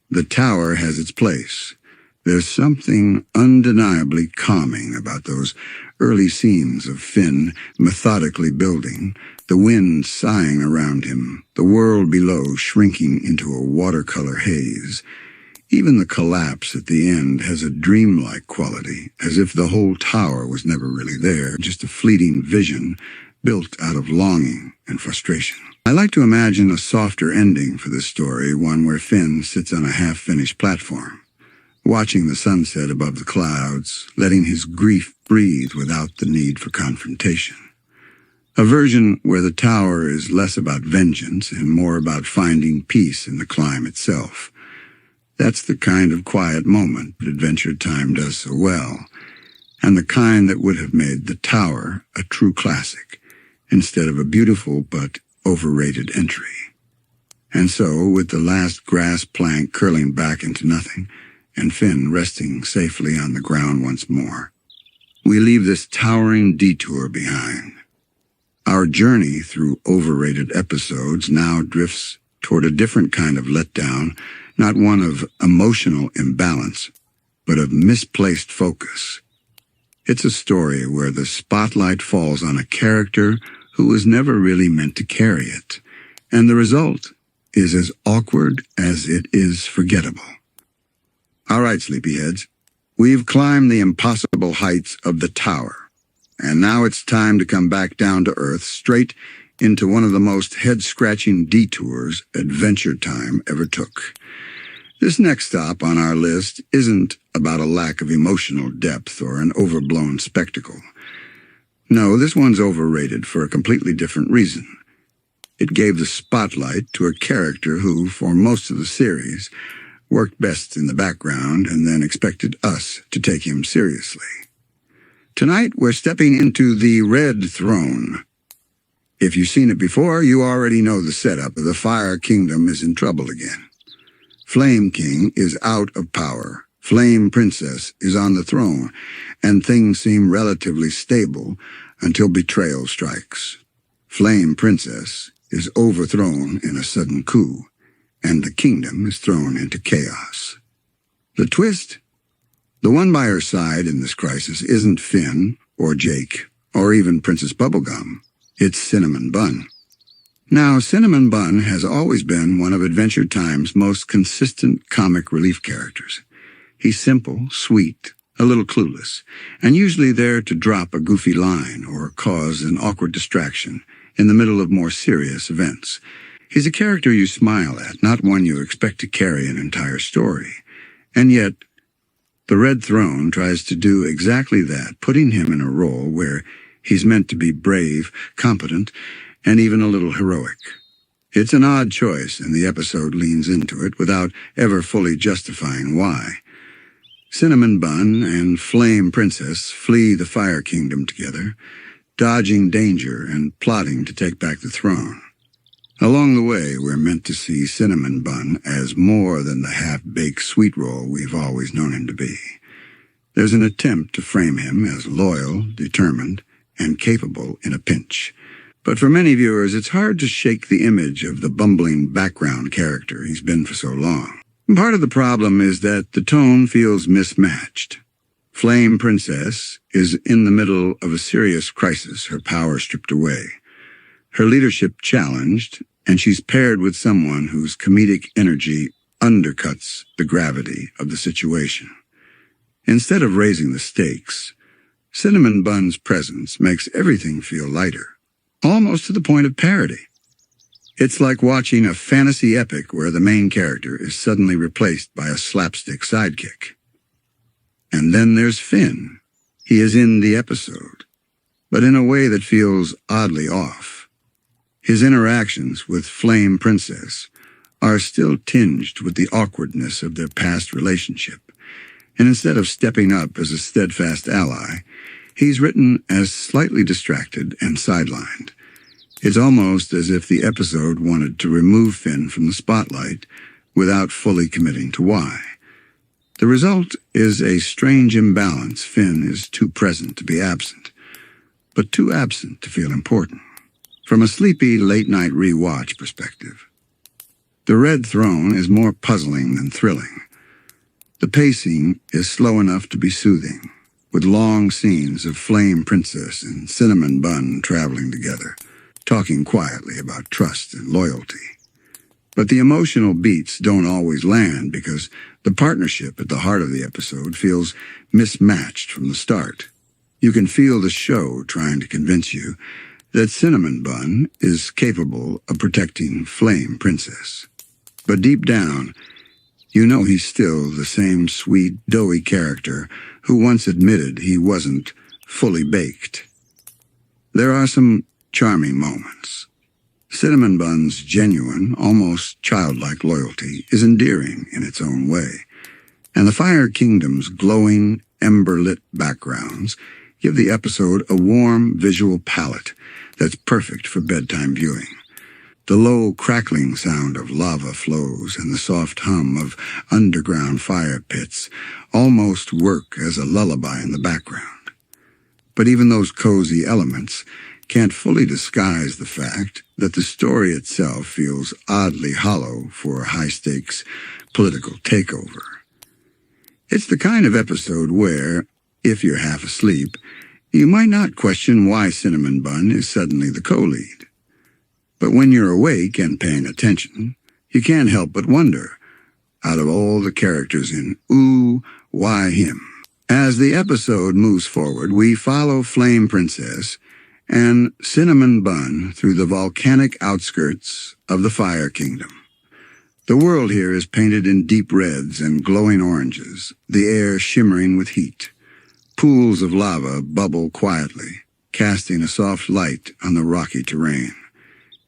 the tower has its place. There's something undeniably calming about those early scenes of Finn methodically building, the wind sighing around him, the world below shrinking into a watercolor haze. Even the collapse at the end has a dreamlike quality, as if the whole tower was never really there, just a fleeting vision built out of longing and frustration. I like to imagine a softer ending for this story, one where Finn sits on a half-finished platform, watching the sunset above the clouds, letting his grief breathe without the need for confrontation. A version where the tower is less about vengeance and more about finding peace in the climb itself. That's the kind of quiet moment that Adventure Time does so well, and the kind that would have made The Tower a true classic, instead of a beautiful but overrated entry. And so, with the last grass plank curling back into nothing, and Finn resting safely on the ground once more, we leave this towering detour behind. Our journey through overrated episodes now drifts toward a different kind of letdown, not one of emotional imbalance, but of misplaced focus. It's a story where the spotlight falls on a character who was never really meant to carry it, and the result is as awkward as it is forgettable. All right, sleepyheads, we've climbed the impossible heights of the tower, and now it's time to come back down to earth, straight into one of the most head-scratching detours Adventure Time ever took. This next stop on our list isn't about a lack of emotional depth or an overblown spectacle. No, this one's overrated for a completely different reason. It gave the spotlight to a character who, for most of the series, worked best in the background and then expected us to take him seriously. Tonight, we're stepping into the Red Throne. If you've seen it before, you already know the setup. The Fire Kingdom is in trouble again. Flame King is out of power. Flame Princess is on the throne, and things seem relatively stable until betrayal strikes. Flame Princess is overthrown in a sudden coup, and the kingdom is thrown into chaos. The twist? The one by her side in this crisis isn't Finn, or Jake, or even Princess Bubblegum. It's Cinnamon Bun. Now, Cinnamon Bun has always been one of Adventure Time's most consistent comic relief characters. He's simple, sweet, a little clueless, and usually there to drop a goofy line or cause an awkward distraction in the middle of more serious events. He's a character you smile at, not one you expect to carry an entire story. And yet, the Red Throne tries to do exactly that, putting him in a role where he's meant to be brave, competent, and even a little heroic. It's an odd choice, and the episode leans into it without ever fully justifying why. Cinnamon Bun and Flame Princess flee the Fire Kingdom together, dodging danger and plotting to take back the throne. Along the way, we're meant to see Cinnamon Bun as more than the half-baked sweet roll we've always known him to be. There's an attempt to frame him as loyal, determined, and capable in a pinch. But for many viewers, it's hard to shake the image of the bumbling background character he's been for so long. Part of the problem is that the tone feels mismatched. Flame Princess is in the middle of a serious crisis, her power stripped away, her leadership challenged, and she's paired with someone whose comedic energy undercuts the gravity of the situation. Instead of raising the stakes, Cinnamon Bun's presence makes everything feel lighter, almost to the point of parody. It's like watching a fantasy epic where the main character is suddenly replaced by a slapstick sidekick. And then there's Finn. He is in the episode, but in a way that feels oddly off. His interactions with Flame Princess are still tinged with the awkwardness of their past relationship, and instead of stepping up as a steadfast ally, he's written as slightly distracted and sidelined. It's almost as if the episode wanted to remove Finn from the spotlight without fully committing to why. The result is a strange imbalance. Finn is too present to be absent, but too absent to feel important. From a sleepy late-night rewatch perspective, The Red Throne is more puzzling than thrilling. The pacing is slow enough to be soothing, with long scenes of Flame Princess and Cinnamon Bun traveling together, talking quietly about trust and loyalty. But the emotional beats don't always land because the partnership at the heart of the episode feels mismatched from the start. You can feel the show trying to convince you that Cinnamon Bun is capable of protecting Flame Princess. But deep down, you know he's still the same sweet, doughy character who once admitted he wasn't fully baked. There are some charming moments. Cinnamon Bun's genuine, almost childlike loyalty is endearing in its own way, and the Fire Kingdom's glowing, ember-lit backgrounds give the episode a warm visual palette that's perfect for bedtime viewing. The low, crackling sound of lava flows and the soft hum of underground fire pits almost work as a lullaby in the background. But even those cozy elements can't fully disguise the fact that the story itself feels oddly hollow for a high-stakes political takeover. It's the kind of episode where, if you're half asleep, you might not question why Cinnamon Bun is suddenly the co-lead. But when you're awake and paying attention, you can't help but wonder, out of all the characters in Ooh, why him? As the episode moves forward, we follow Flame Princess and Cinnamon Bun through the volcanic outskirts of the Fire Kingdom. The world here is painted in deep reds and glowing oranges, the air shimmering with heat. Pools of lava bubble quietly, casting a soft light on the rocky terrain.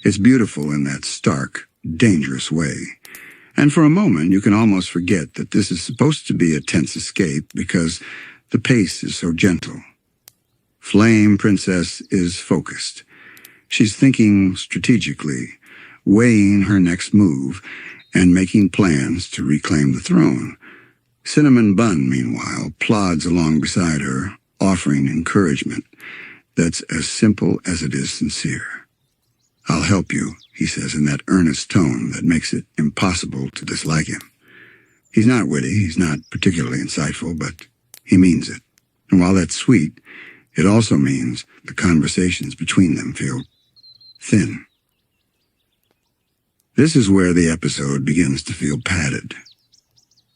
It's beautiful in that stark, dangerous way, and for a moment you can almost forget that this is supposed to be a tense escape because the pace is so gentle. Flame Princess is focused. She's thinking strategically, weighing her next move, and making plans to reclaim the throne. Cinnamon Bun, meanwhile, plods along beside her, offering encouragement that's as simple as it is sincere. "I'll help you," he says in that earnest tone that makes it impossible to dislike him. He's not witty, he's not particularly insightful, but he means it. And while that's sweet, it also means the conversations between them feel thin. This is where the episode begins to feel padded.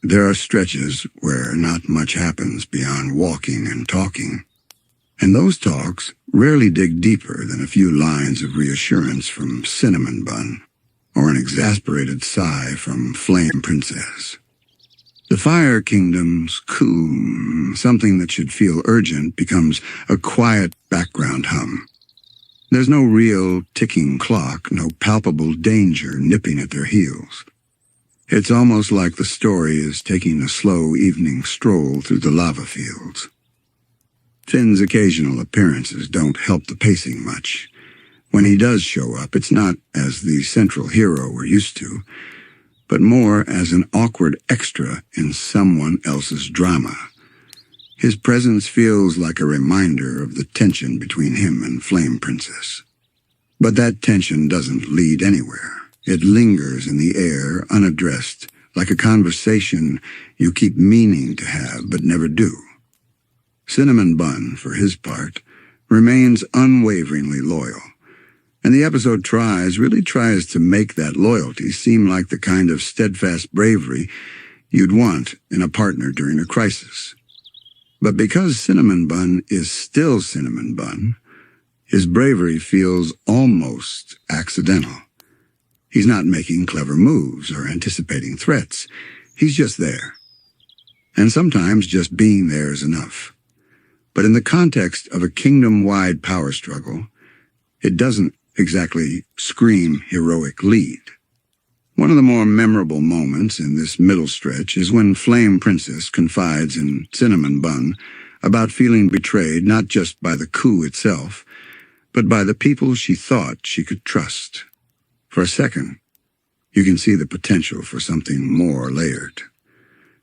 There are stretches where not much happens beyond walking and talking, and those talks rarely dig deeper than a few lines of reassurance from Cinnamon Bun or an exasperated sigh from Flame Princess. The Fire Kingdom's coup, something that should feel urgent, becomes a quiet background hum. There's no real ticking clock, no palpable danger nipping at their heels. It's almost like the story is taking a slow evening stroll through the lava fields. Finn's occasional appearances don't help the pacing much. When he does show up, it's not as the central hero we're used to, but more as an awkward extra in someone else's drama. His presence feels like a reminder of the tension between him and Flame Princess. But that tension doesn't lead anywhere. It lingers in the air, unaddressed, like a conversation you keep meaning to have but never do. Cinnamon Bun, for his part, remains unwaveringly loyal, and the episode really tries to make that loyalty seem like the kind of steadfast bravery you'd want in a partner during a crisis. But because Cinnamon Bun is still Cinnamon Bun, his bravery feels almost accidental. He's not making clever moves or anticipating threats. He's just there. And sometimes just being there is enough. But in the context of a kingdom-wide power struggle, it doesn't exactly scream heroic lead. One of the more memorable moments in this middle stretch is when Flame Princess confides in Cinnamon Bun about feeling betrayed not just by the coup itself, but by the people she thought she could trust. For a second, you can see the potential for something more layered.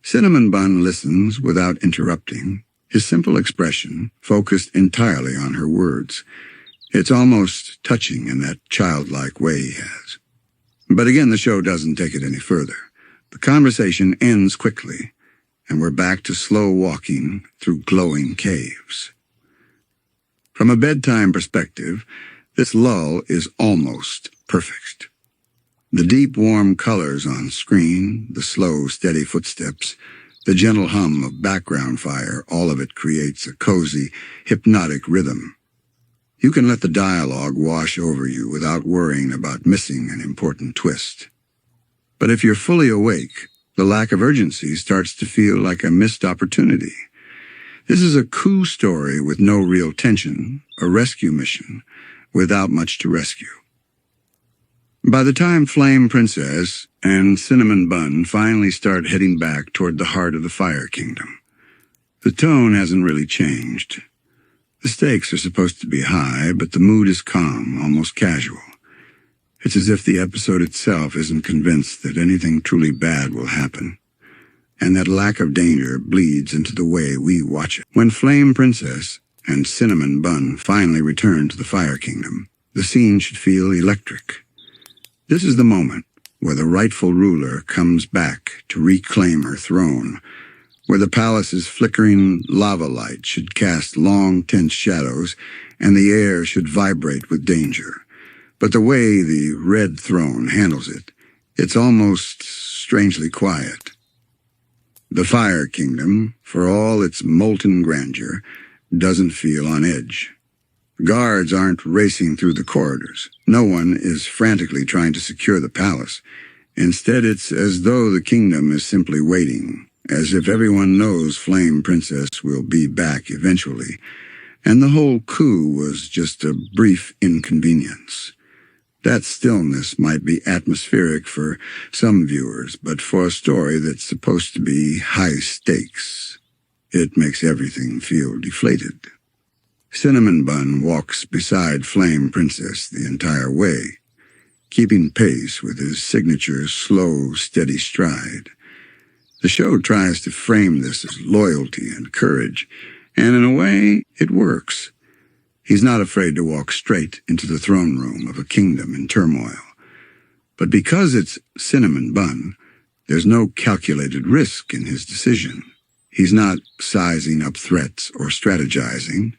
Cinnamon Bun listens without interrupting, his simple expression focused entirely on her words. It's almost touching in that childlike way he has. But again, the show doesn't take it any further. The conversation ends quickly, and we're back to slow walking through glowing caves. From a bedtime perspective, this lull is almost perfect. The deep, warm colors on screen, the slow, steady footsteps, the gentle hum of background fire, all of it creates a cozy, hypnotic rhythm. You can let the dialogue wash over you without worrying about missing an important twist. But if you're fully awake, the lack of urgency starts to feel like a missed opportunity. This is a coup story with no real tension, a rescue mission, without much to rescue. By the time Flame Princess and Cinnamon Bun finally start heading back toward the heart of the Fire Kingdom, the tone hasn't really changed. The stakes are supposed to be high, but the mood is calm, almost casual. It's as if the episode itself isn't convinced that anything truly bad will happen, and that lack of danger bleeds into the way we watch it. When Flame Princess and Cinnamon Bun finally return to the Fire Kingdom, the scene should feel electric. This is the moment where the rightful ruler comes back to reclaim her throne, where the palace's flickering lava light should cast long, tense shadows, and the air should vibrate with danger. But the way the Red Throne handles it, it's almost strangely quiet. The Fire Kingdom, for all its molten grandeur, doesn't feel on edge. Guards aren't racing through the corridors. No one is frantically trying to secure the palace. Instead, it's as though the kingdom is simply waiting, as if everyone knows Flame Princess will be back eventually, and the whole coup was just a brief inconvenience. That stillness might be atmospheric for some viewers, but for a story that's supposed to be high stakes, it makes everything feel deflated. Cinnamon Bun walks beside Flame Princess the entire way, keeping pace with his signature slow, steady stride. The show tries to frame this as loyalty and courage, and in a way, it works. He's not afraid to walk straight into the throne room of a kingdom in turmoil. But because it's Cinnamon Bun, there's no calculated risk in his decision. He's not sizing up threats or strategizing.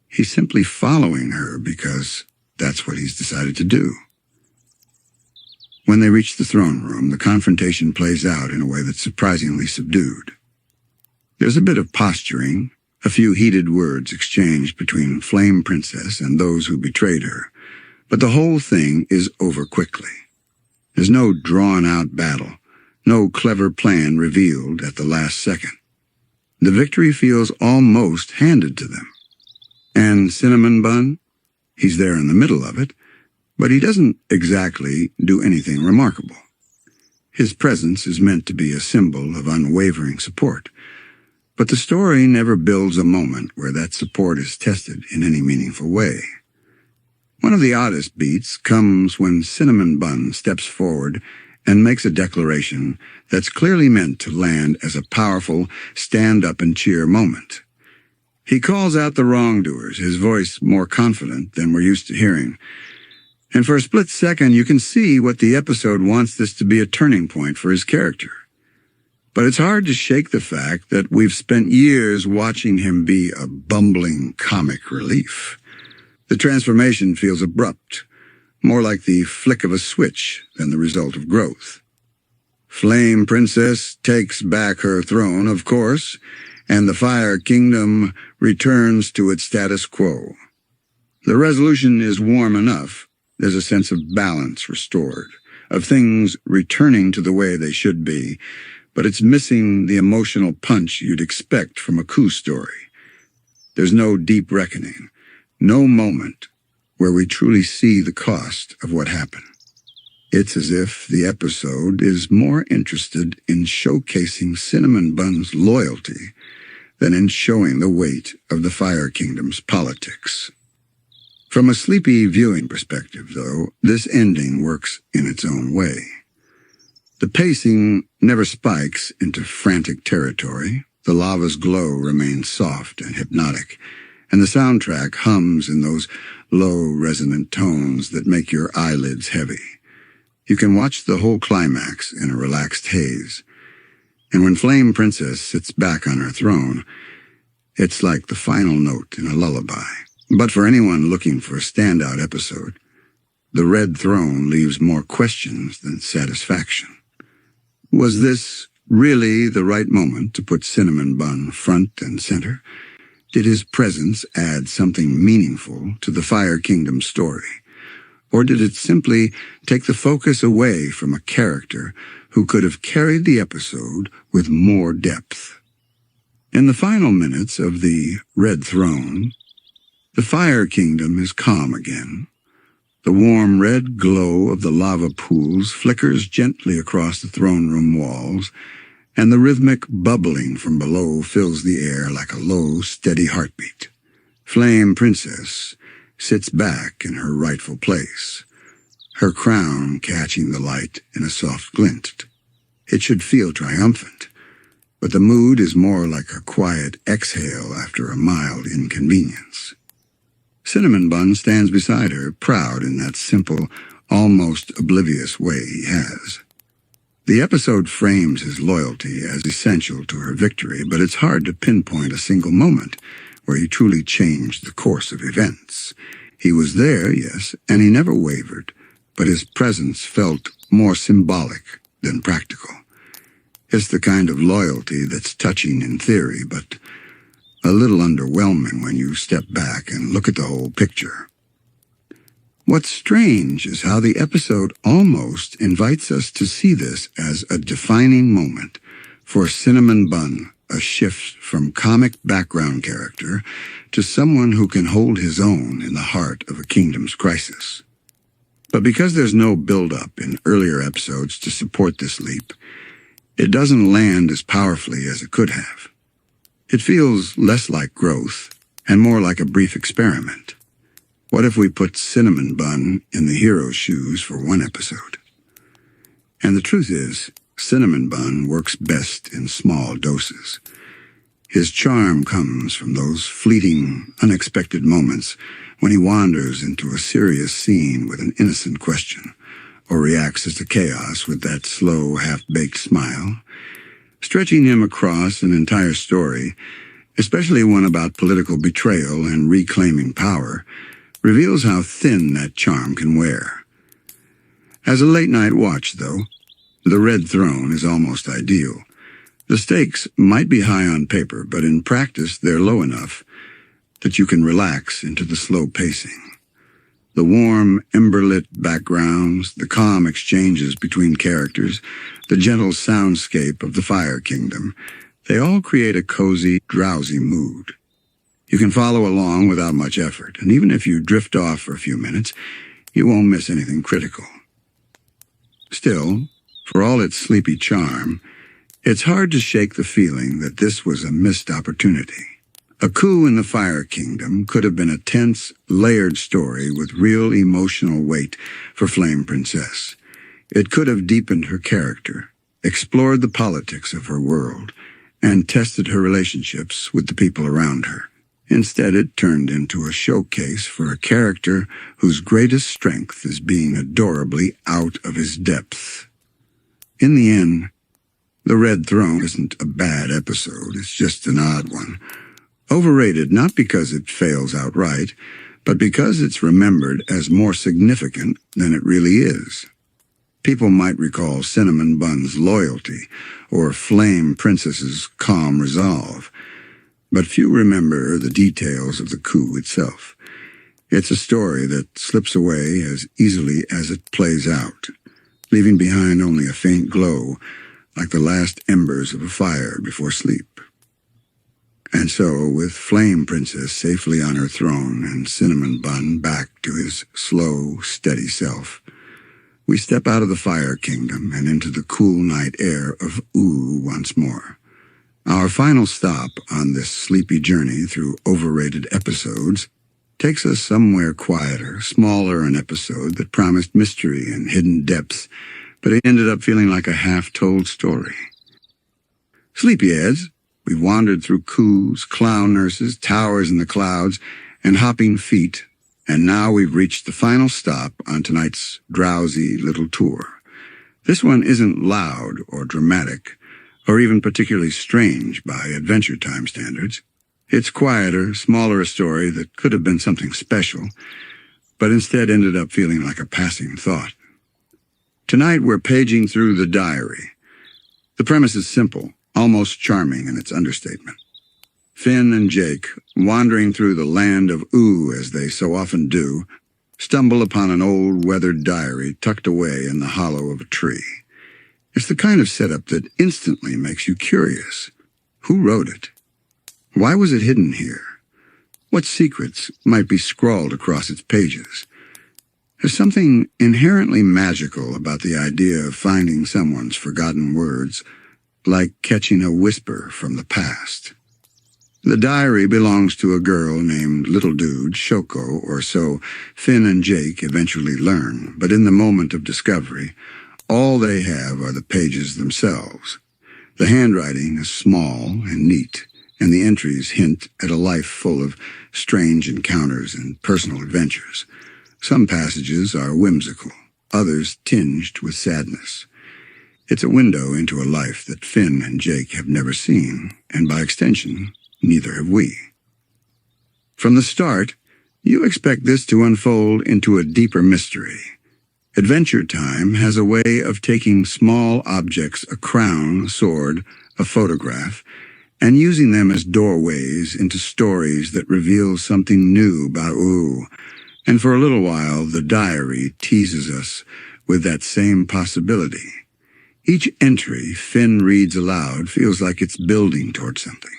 He's simply following her because that's what he's decided to do. When they reach the throne room, the confrontation plays out in a way that's surprisingly subdued. There's a bit of posturing, a few heated words exchanged between Flame Princess and those who betrayed her, but the whole thing is over quickly. There's no drawn-out battle, no clever plan revealed at the last second. The victory feels almost handed to them. And Cinnamon Bun? He's there in the middle of it, but he doesn't exactly do anything remarkable. His presence is meant to be a symbol of unwavering support, but the story never builds a moment where that support is tested in any meaningful way. One of the oddest beats comes when Cinnamon Bun steps forward and makes a declaration that's clearly meant to land as a powerful stand-up-and-cheer moment. He calls out the wrongdoers, his voice more confident than we're used to hearing. And for a split second, you can see what the episode wants this to be a turning point for his character. But it's hard to shake the fact that we've spent years watching him be a bumbling comic relief. The transformation feels abrupt, more like the flick of a switch than the result of growth. Flame Princess takes back her throne, of course, and the Fire Kingdom returns to its status quo. The resolution is warm enough. There's a sense of balance restored, of things returning to the way they should be, but it's missing the emotional punch you'd expect from a coup story. There's no deep reckoning, no moment where we truly see the cost of what happened. It's as if the episode is more interested in showcasing Cinnamon Bun's loyalty than in showing the weight of the Fire Kingdom's politics. From a sleepy viewing perspective, though, this ending works in its own way. The pacing never spikes into frantic territory. The lava's glow remains soft and hypnotic, and the soundtrack hums in those low, resonant tones that make your eyelids heavy. You can watch the whole climax in a relaxed haze, and when Flame Princess sits back on her throne, it's like the final note in a lullaby. But for anyone looking for a standout episode, the Red Throne leaves more questions than satisfaction. Was this really the right moment to put Cinnamon Bun front and center? Did his presence add something meaningful to the Fire Kingdom story? Or did it simply take the focus away from a character who could have carried the episode with more depth? In the final minutes of the Red Throne, the Fire Kingdom is calm again. The warm red glow of the lava pools flickers gently across the throne room walls, and the rhythmic bubbling from below fills the air like a low, steady heartbeat. Flame Princess sits back in her rightful place, her crown catching the light in a soft glint. It should feel triumphant, but the mood is more like a quiet exhale after a mild inconvenience. Cinnamon Bun stands beside her, proud in that simple, almost oblivious way he has. The episode frames his loyalty as essential to her victory, but it's hard to pinpoint a single moment where he truly changed the course of events. He was there, yes, and he never wavered, but his presence felt more symbolic than practical. It's the kind of loyalty that's touching in theory, but a little underwhelming when you step back and look at the whole picture. What's strange is how the episode almost invites us to see this as a defining moment for Cinnamon Bun, a shift from comic background character to someone who can hold his own in the heart of a kingdom's crisis. But because there's no build-up in earlier episodes to support this leap, it doesn't land as powerfully as it could have. It feels less like growth and more like a brief experiment. What if we put Cinnamon Bun in the hero's shoes for one episode? And the truth is, Cinnamon Bun works best in small doses. His charm comes from those fleeting, unexpected moments when he wanders into a serious scene with an innocent question, or reacts to chaos with that slow, half-baked smile. Stretching him across an entire story, especially one about political betrayal and reclaiming power, reveals how thin that charm can wear. As a late-night watch, though, The Red Throne is almost ideal. The stakes might be high on paper, but in practice they're low enough that you can relax into the slow pacing. The warm, ember-lit backgrounds, the calm exchanges between characters, the gentle soundscape of the Fire Kingdom, they all create a cozy, drowsy mood. You can follow along without much effort, and even if you drift off for a few minutes, you won't miss anything critical. Still, for all its sleepy charm, it's hard to shake the feeling that this was a missed opportunity. A coup in the Fire Kingdom could have been a tense, layered story with real emotional weight for Flame Princess. It could have deepened her character, explored the politics of her world, and tested her relationships with the people around her. Instead, it turned into a showcase for a character whose greatest strength is being adorably out of his depth. In the end, The Red Throne isn't a bad episode, it's just an odd one. Overrated not because it fails outright, but because it's remembered as more significant than it really is. People might recall Cinnamon Bun's loyalty or Flame Princess's calm resolve, but few remember the details of the coup itself. It's a story that slips away as easily as it plays out, leaving behind only a faint glow, like the last embers of a fire before sleep. And so, with Flame Princess safely on her throne and Cinnamon Bun back to his slow, steady self, we step out of the Fire Kingdom and into the cool night air of Ooo once more. Our final stop on this sleepy journey through overrated episodes takes us somewhere quieter, smaller an episode that promised mystery and hidden depths, but it ended up feeling like a half-told story. Sleepyheads, we've wandered through coups, clown nurses, towers in the clouds, and hopping feet, and now we've reached the final stop on tonight's drowsy little tour. This one isn't loud or dramatic, or even particularly strange by Adventure Time standards. It's quieter, smaller a story that could have been something special, but instead ended up feeling like a passing thought. Tonight we're paging through the diary. The premise is simple, almost charming in its understatement. Finn and Jake, wandering through the Land of Ooo as they so often do, stumble upon an old weathered diary tucked away in the hollow of a tree. It's the kind of setup that instantly makes you curious. Who wrote it? Why was it hidden here? What secrets might be scrawled across its pages? There's something inherently magical about the idea of finding someone's forgotten words, like catching a whisper from the past. The diary belongs to a girl named Little Dude, Shoko, or so Finn and Jake eventually learn, but in the moment of discovery, all they have are the pages themselves. The handwriting is small and neat, and the entries hint at a life full of strange encounters and personal adventures. Some passages are whimsical, others tinged with sadness. It's a window into a life that Finn and Jake have never seen, and by extension, neither have we. From the start, you expect this to unfold into a deeper mystery. Adventure Time has a way of taking small objects, a crown, a sword, a photograph, and using them as doorways into stories that reveal something new about Ooo. And for a little while, the diary teases us with that same possibility. Each entry Finn reads aloud feels like it's building toward something,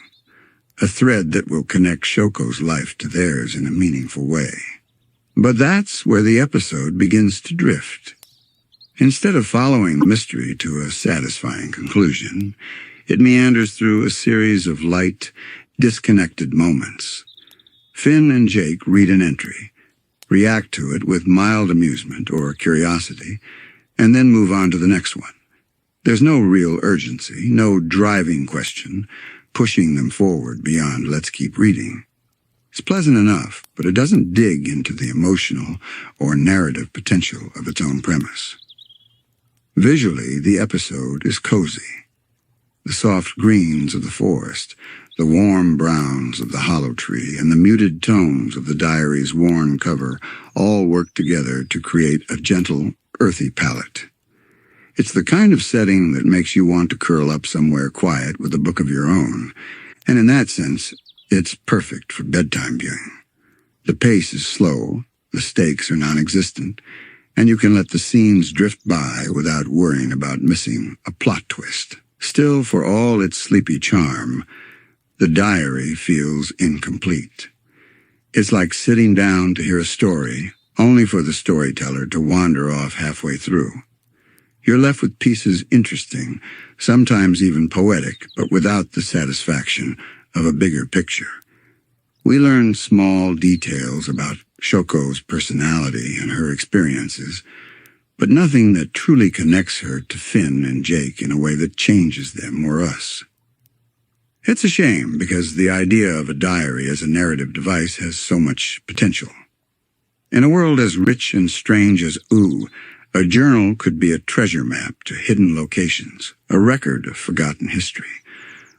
a thread that will connect Shoko's life to theirs in a meaningful way. But that's where the episode begins to drift. Instead of following the mystery to a satisfying conclusion, it meanders through a series of light, disconnected moments. Finn and Jake read an entry, react to it with mild amusement or curiosity, and then move on to the next one. There's no real urgency, no driving question, pushing them forward beyond let's keep reading. It's pleasant enough, but it doesn't dig into the emotional or narrative potential of its own premise. Visually, the episode is cozy. The soft greens of the forest, the warm browns of the hollow tree, and the muted tones of the diary's worn cover all work together to create a gentle, earthy palette. It's the kind of setting that makes you want to curl up somewhere quiet with a book of your own, and in that sense, it's perfect for bedtime viewing. The pace is slow, the stakes are non-existent, and you can let the scenes drift by without worrying about missing a plot twist. Still, for all its sleepy charm, the diary feels incomplete. It's like sitting down to hear a story, only for the storyteller to wander off halfway through. You're left with pieces interesting, sometimes even poetic, but without the satisfaction of a bigger picture. We learn small details about Shoko's personality and her experiences, but nothing that truly connects her to Finn and Jake in a way that changes them or us. It's a shame because the idea of a diary as a narrative device has so much potential. In a world as rich and strange as Ooo, a journal could be a treasure map to hidden locations, a record of forgotten history,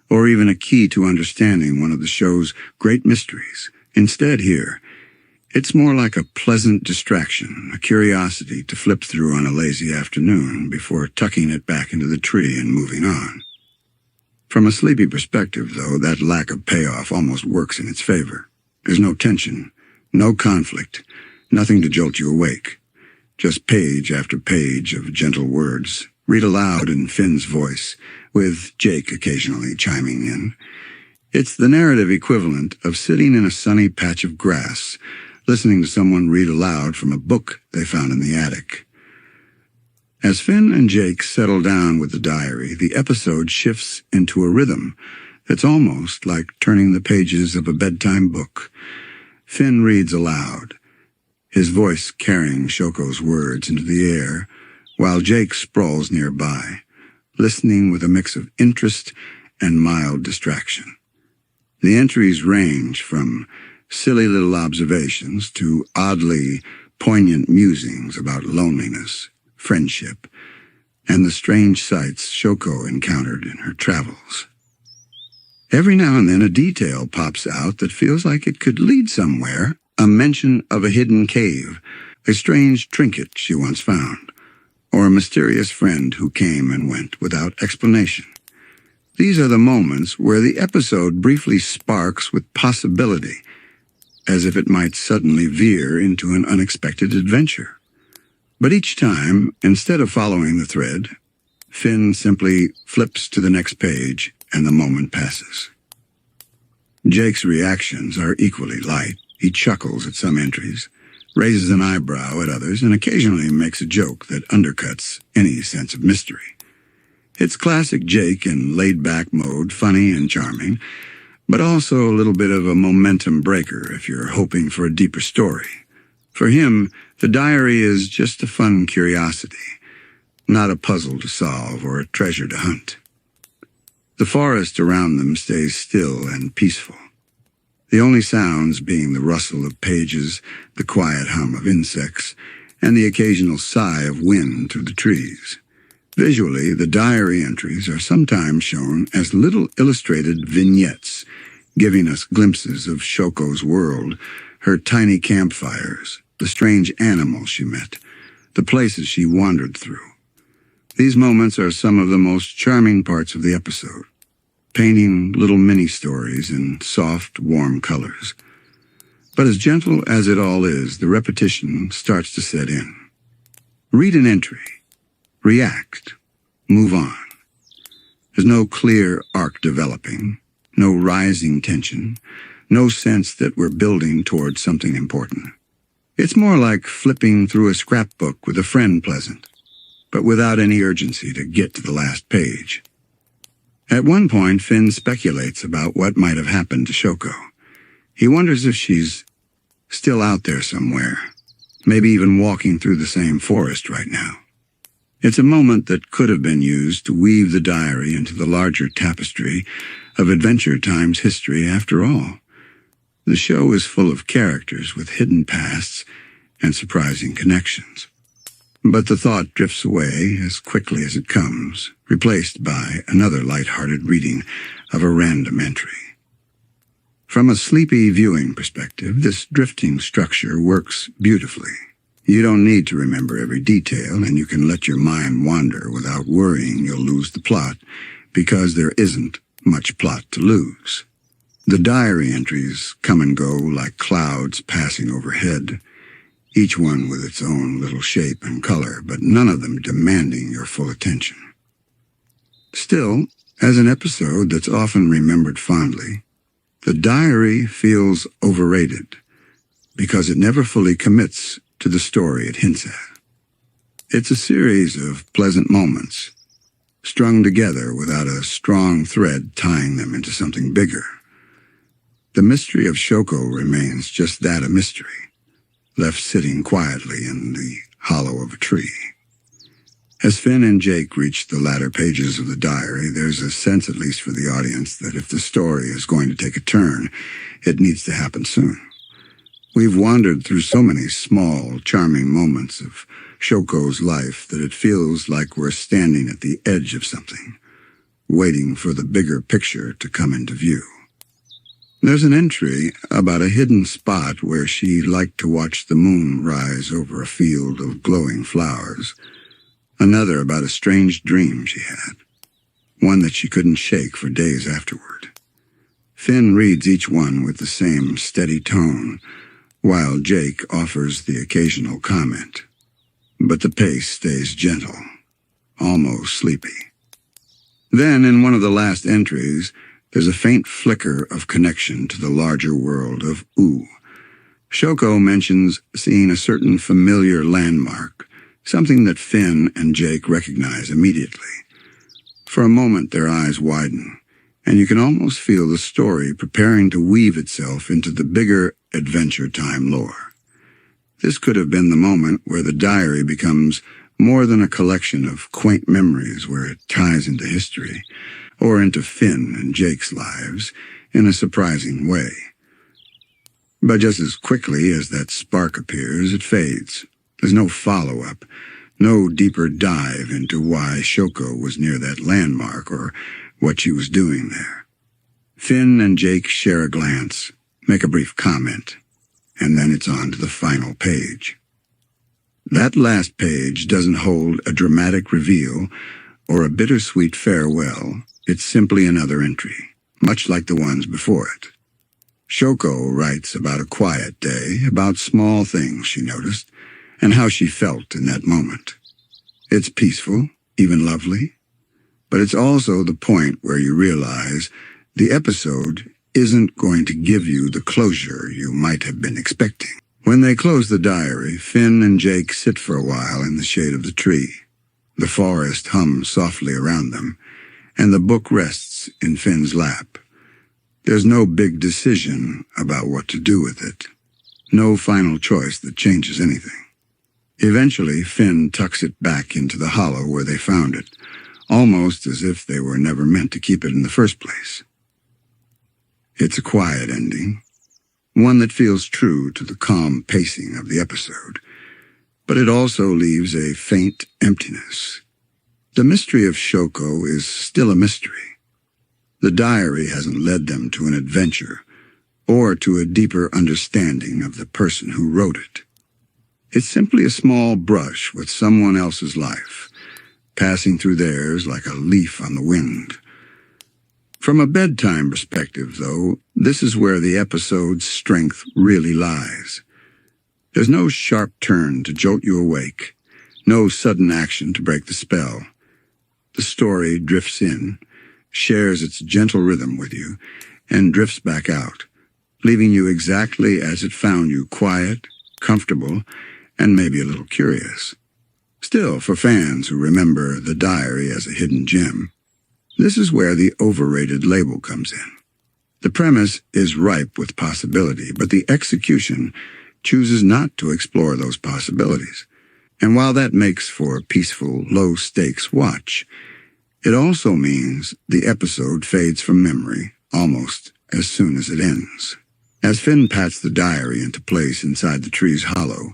or even a key to understanding one of the show's great mysteries. Instead here, it's more like a pleasant distraction, a curiosity to flip through on a lazy afternoon before tucking it back into the tree and moving on. From a sleepy perspective, though, that lack of payoff almost works in its favor. There's no tension, no conflict, nothing to jolt you awake. Just page after page of gentle words, read aloud in Finn's voice, with Jake occasionally chiming in. It's the narrative equivalent of sitting in a sunny patch of grass, listening to someone read aloud from a book they found in the attic. As Finn and Jake settle down with the diary, the episode shifts into a rhythm that's almost like turning the pages of a bedtime book. Finn reads aloud, his voice carrying Shoko's words into the air, while Jake sprawls nearby, listening with a mix of interest and mild distraction. The entries range from silly little observations to oddly poignant musings about loneliness, friendship, and the strange sights Shoko encountered in her travels. Every now and then a detail pops out that feels like it could lead somewhere, a mention of a hidden cave, a strange trinket she once found, or a mysterious friend who came and went without explanation. These are the moments where the episode briefly sparks with possibility, as if it might suddenly veer into an unexpected adventure. But each time, instead of following the thread, Finn simply flips to the next page and the moment passes. Jake's reactions are equally light. He chuckles at some entries, raises an eyebrow at others, and occasionally makes a joke that undercuts any sense of mystery. It's classic Jake in laid-back mode, funny and charming, but also a little bit of a momentum breaker if you're hoping for a deeper story. For him, the diary is just a fun curiosity, not a puzzle to solve or a treasure to hunt. The forest around them stays still and peaceful, the only sounds being the rustle of pages, the quiet hum of insects, and the occasional sigh of wind through the trees. Visually, the diary entries are sometimes shown as little illustrated vignettes, giving us glimpses of Shoko's world, her tiny campfires, the strange animals she met, the places she wandered through. These moments are some of the most charming parts of the episode, painting little mini-stories in soft, warm colors. But as gentle as it all is, the repetition starts to set in. Read an entry. React. Move on. There's no clear arc developing, no rising tension, no sense that we're building towards something important. It's more like flipping through a scrapbook with a friend pleasant, but without any urgency to get to the last page. At one point, Finn speculates about what might have happened to Shoko. He wonders if she's still out there somewhere, maybe even walking through the same forest right now. It's a moment that could have been used to weave the diary into the larger tapestry of Adventure Time's history after all. The show is full of characters with hidden pasts and surprising connections. But the thought drifts away as quickly as it comes, replaced by another light-hearted reading of a random entry. From a sleepy viewing perspective, this drifting structure works beautifully. You don't need to remember every detail, and you can let your mind wander without worrying you'll lose the plot, because there isn't much plot to lose. The diary entries come and go like clouds passing overhead, each one with its own little shape and color, but none of them demanding your full attention. Still, as an episode that's often remembered fondly, the diary feels overrated because it never fully commits to the story it hints at. It's a series of pleasant moments, strung together without a strong thread tying them into something bigger. The mystery of Shoko remains just that, a mystery, left sitting quietly in the hollow of a tree. As Finn and Jake reach the latter pages of the diary, there's a sense, at least for the audience, that if the story is going to take a turn, it needs to happen soon. We've wandered through so many small, charming moments of Shoko's life that it feels like we're standing at the edge of something, waiting for the bigger picture to come into view. There's an entry about a hidden spot where she liked to watch the moon rise over a field of glowing flowers. Another about a strange dream she had, one that she couldn't shake for days afterward. Finn reads each one with the same steady tone, while Jake offers the occasional comment. But the pace stays gentle, almost sleepy. Then, in one of the last entries, there's a faint flicker of connection to the larger world of Ooo. Shoko mentions seeing a certain familiar landmark, something that Finn and Jake recognize immediately. For a moment, their eyes widen, and you can almost feel the story preparing to weave itself into the bigger Adventure Time lore. This could have been the moment where the diary becomes more than a collection of quaint memories where it ties into history, or into Finn and Jake's lives in a surprising way. But just as quickly as that spark appears, it fades. There's no follow-up, no deeper dive into why Shoko was near that landmark or what she was doing there. Finn and Jake share a glance, make a brief comment, and then it's on to the final page. That last page doesn't hold a dramatic reveal or a bittersweet farewell. It's simply another entry, much like the ones before it. Shoko writes about a quiet day, about small things she noticed, and how she felt in that moment. It's peaceful, even lovely, but it's also the point where you realize the episode isn't going to give you the closure you might have been expecting. When they close the diary, Finn and Jake sit for a while in the shade of the tree. The forest hums softly around them, and the book rests in Finn's lap. There's no big decision about what to do with it, no final choice that changes anything. Eventually, Finn tucks it back into the hollow where they found it, almost as if they were never meant to keep it in the first place. It's a quiet ending, one that feels true to the calm pacing of the episode, but it also leaves a faint emptiness. The mystery of Shoko is still a mystery. The diary hasn't led them to an adventure or to a deeper understanding of the person who wrote it. It's simply a small brush with someone else's life, passing through theirs like a leaf on the wind. From a bedtime perspective, though, this is where the episode's strength really lies. There's no sharp turn to jolt you awake, no sudden action to break the spell. The story drifts in, shares its gentle rhythm with you, and drifts back out, leaving you exactly as it found you, quiet, comfortable, and maybe a little curious. Still, for fans who remember the diary as a hidden gem, this is where the overrated label comes in. The premise is ripe with possibility, but the execution chooses not to explore those possibilities. And while that makes for a peaceful, low-stakes watch, it also means the episode fades from memory almost as soon as it ends. As Finn pats the diary into place inside the tree's hollow,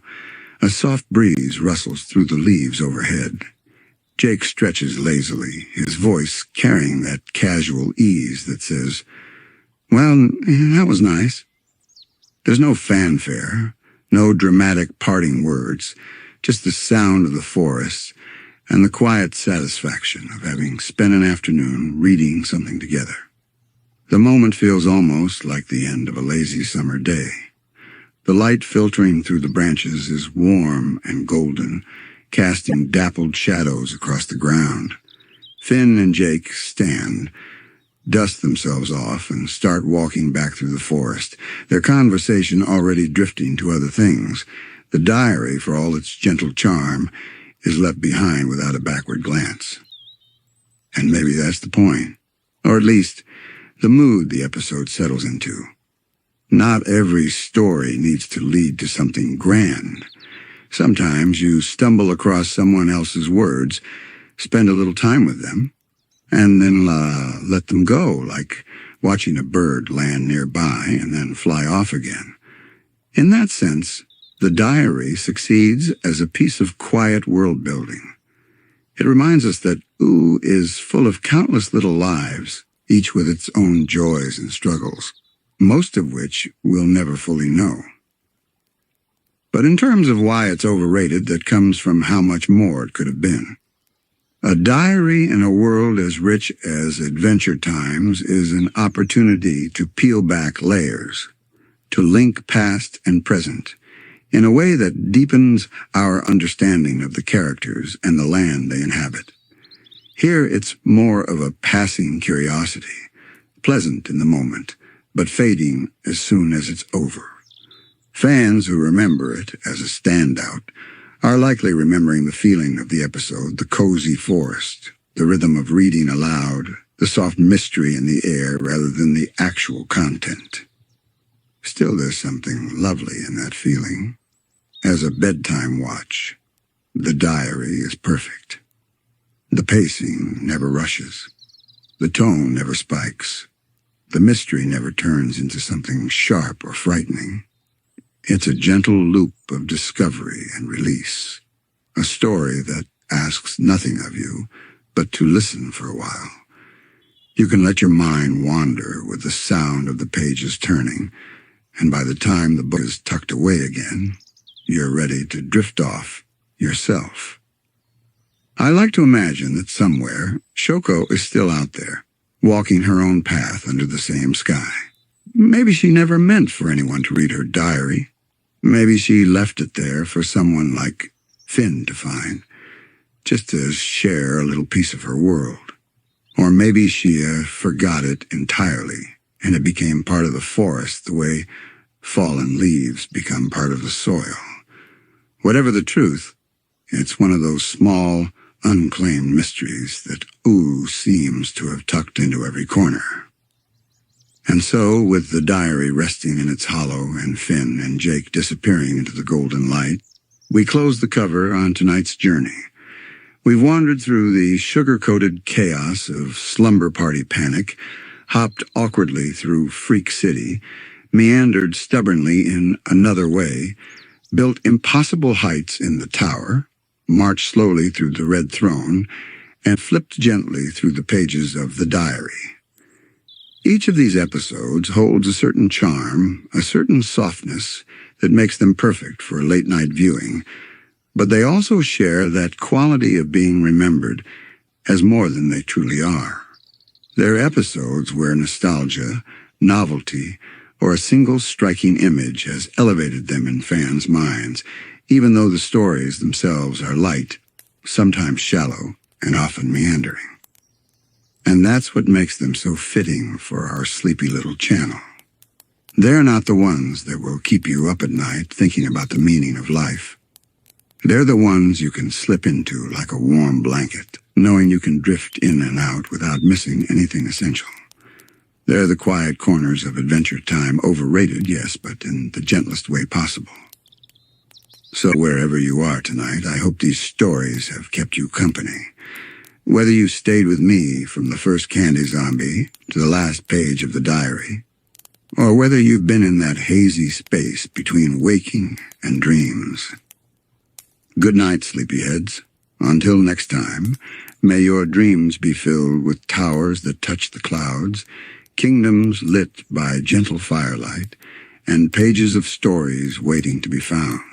a soft breeze rustles through the leaves overhead. Jake stretches lazily, his voice carrying that casual ease that says, "Well, that was nice." There's no fanfare, no dramatic parting words, just the sound of the forest and the quiet satisfaction of having spent an afternoon reading something together. The moment feels almost like the end of a lazy summer day. The light filtering through the branches is warm and golden, casting dappled shadows across the ground. Finn and Jake stand, dust themselves off, and start walking back through the forest, their conversation already drifting to other things. The diary, for all its gentle charm, is left behind without a backward glance. And maybe that's the point, or at least the mood the episode settles into. Not every story needs to lead to something grand. Sometimes you stumble across someone else's words, spend a little time with them, and then let them go, like watching a bird land nearby and then fly off again. In that sense, the diary succeeds as a piece of quiet world-building. It reminds us that Ooo is full of countless little lives, each with its own joys and struggles, most of which we'll never fully know. But in terms of why it's overrated, that comes from how much more it could have been. A diary in a world as rich as Adventure Time's is an opportunity to peel back layers, to link past and present, in a way that deepens our understanding of the characters and the land they inhabit. Here it's more of a passing curiosity, pleasant in the moment, but fading as soon as it's over. Fans who remember it as a standout are likely remembering the feeling of the episode, the cozy forest, the rhythm of reading aloud, the soft mystery in the air rather than the actual content. Still, there's something lovely in that feeling. As a bedtime watch, the diary is perfect. The pacing never rushes. The tone never spikes. The mystery never turns into something sharp or frightening. It's a gentle loop of discovery and release, a story that asks nothing of you but to listen for a while. You can let your mind wander with the sound of the pages turning, and by the time the book is tucked away again, you're ready to drift off yourself. I like to imagine that somewhere, Shoko is still out there, walking her own path under the same sky. Maybe she never meant for anyone to read her diary. Maybe she left it there for someone like Finn to find, just to share a little piece of her world. Or maybe she forgot it entirely, and it became part of the forest the way fallen leaves become part of the soil. Whatever the truth, it's one of those small, unclaimed mysteries that Ooo seems to have tucked into every corner. And so, with the diary resting in its hollow and Finn and Jake disappearing into the golden light, we close the cover on tonight's journey. We've wandered through the sugar-coated chaos of Slumber Party Panic, hopped awkwardly through Freak City, meandered stubbornly in Another Way, built impossible heights in the tower, marched slowly through the Red Throne, and flipped gently through the pages of the diary. Each of these episodes holds a certain charm, a certain softness that makes them perfect for late-night viewing, but they also share that quality of being remembered as more than they truly are. They're episodes where nostalgia, novelty, or a single striking image has elevated them in fans' minds, even though the stories themselves are light, sometimes shallow, and often meandering. And that's what makes them so fitting for our sleepy little channel. They're not the ones that will keep you up at night thinking about the meaning of life. They're the ones you can slip into like a warm blanket, knowing you can drift in and out without missing anything essential. They're the quiet corners of Adventure Time, overrated, yes, but in the gentlest way possible. So wherever you are tonight, I hope these stories have kept you company. Whether you stayed with me from the first candy zombie to the last page of the diary, or whether you've been in that hazy space between waking and dreams. Good night, sleepyheads. Until next time, may your dreams be filled with towers that touch the clouds, kingdoms lit by gentle firelight, and pages of stories waiting to be found.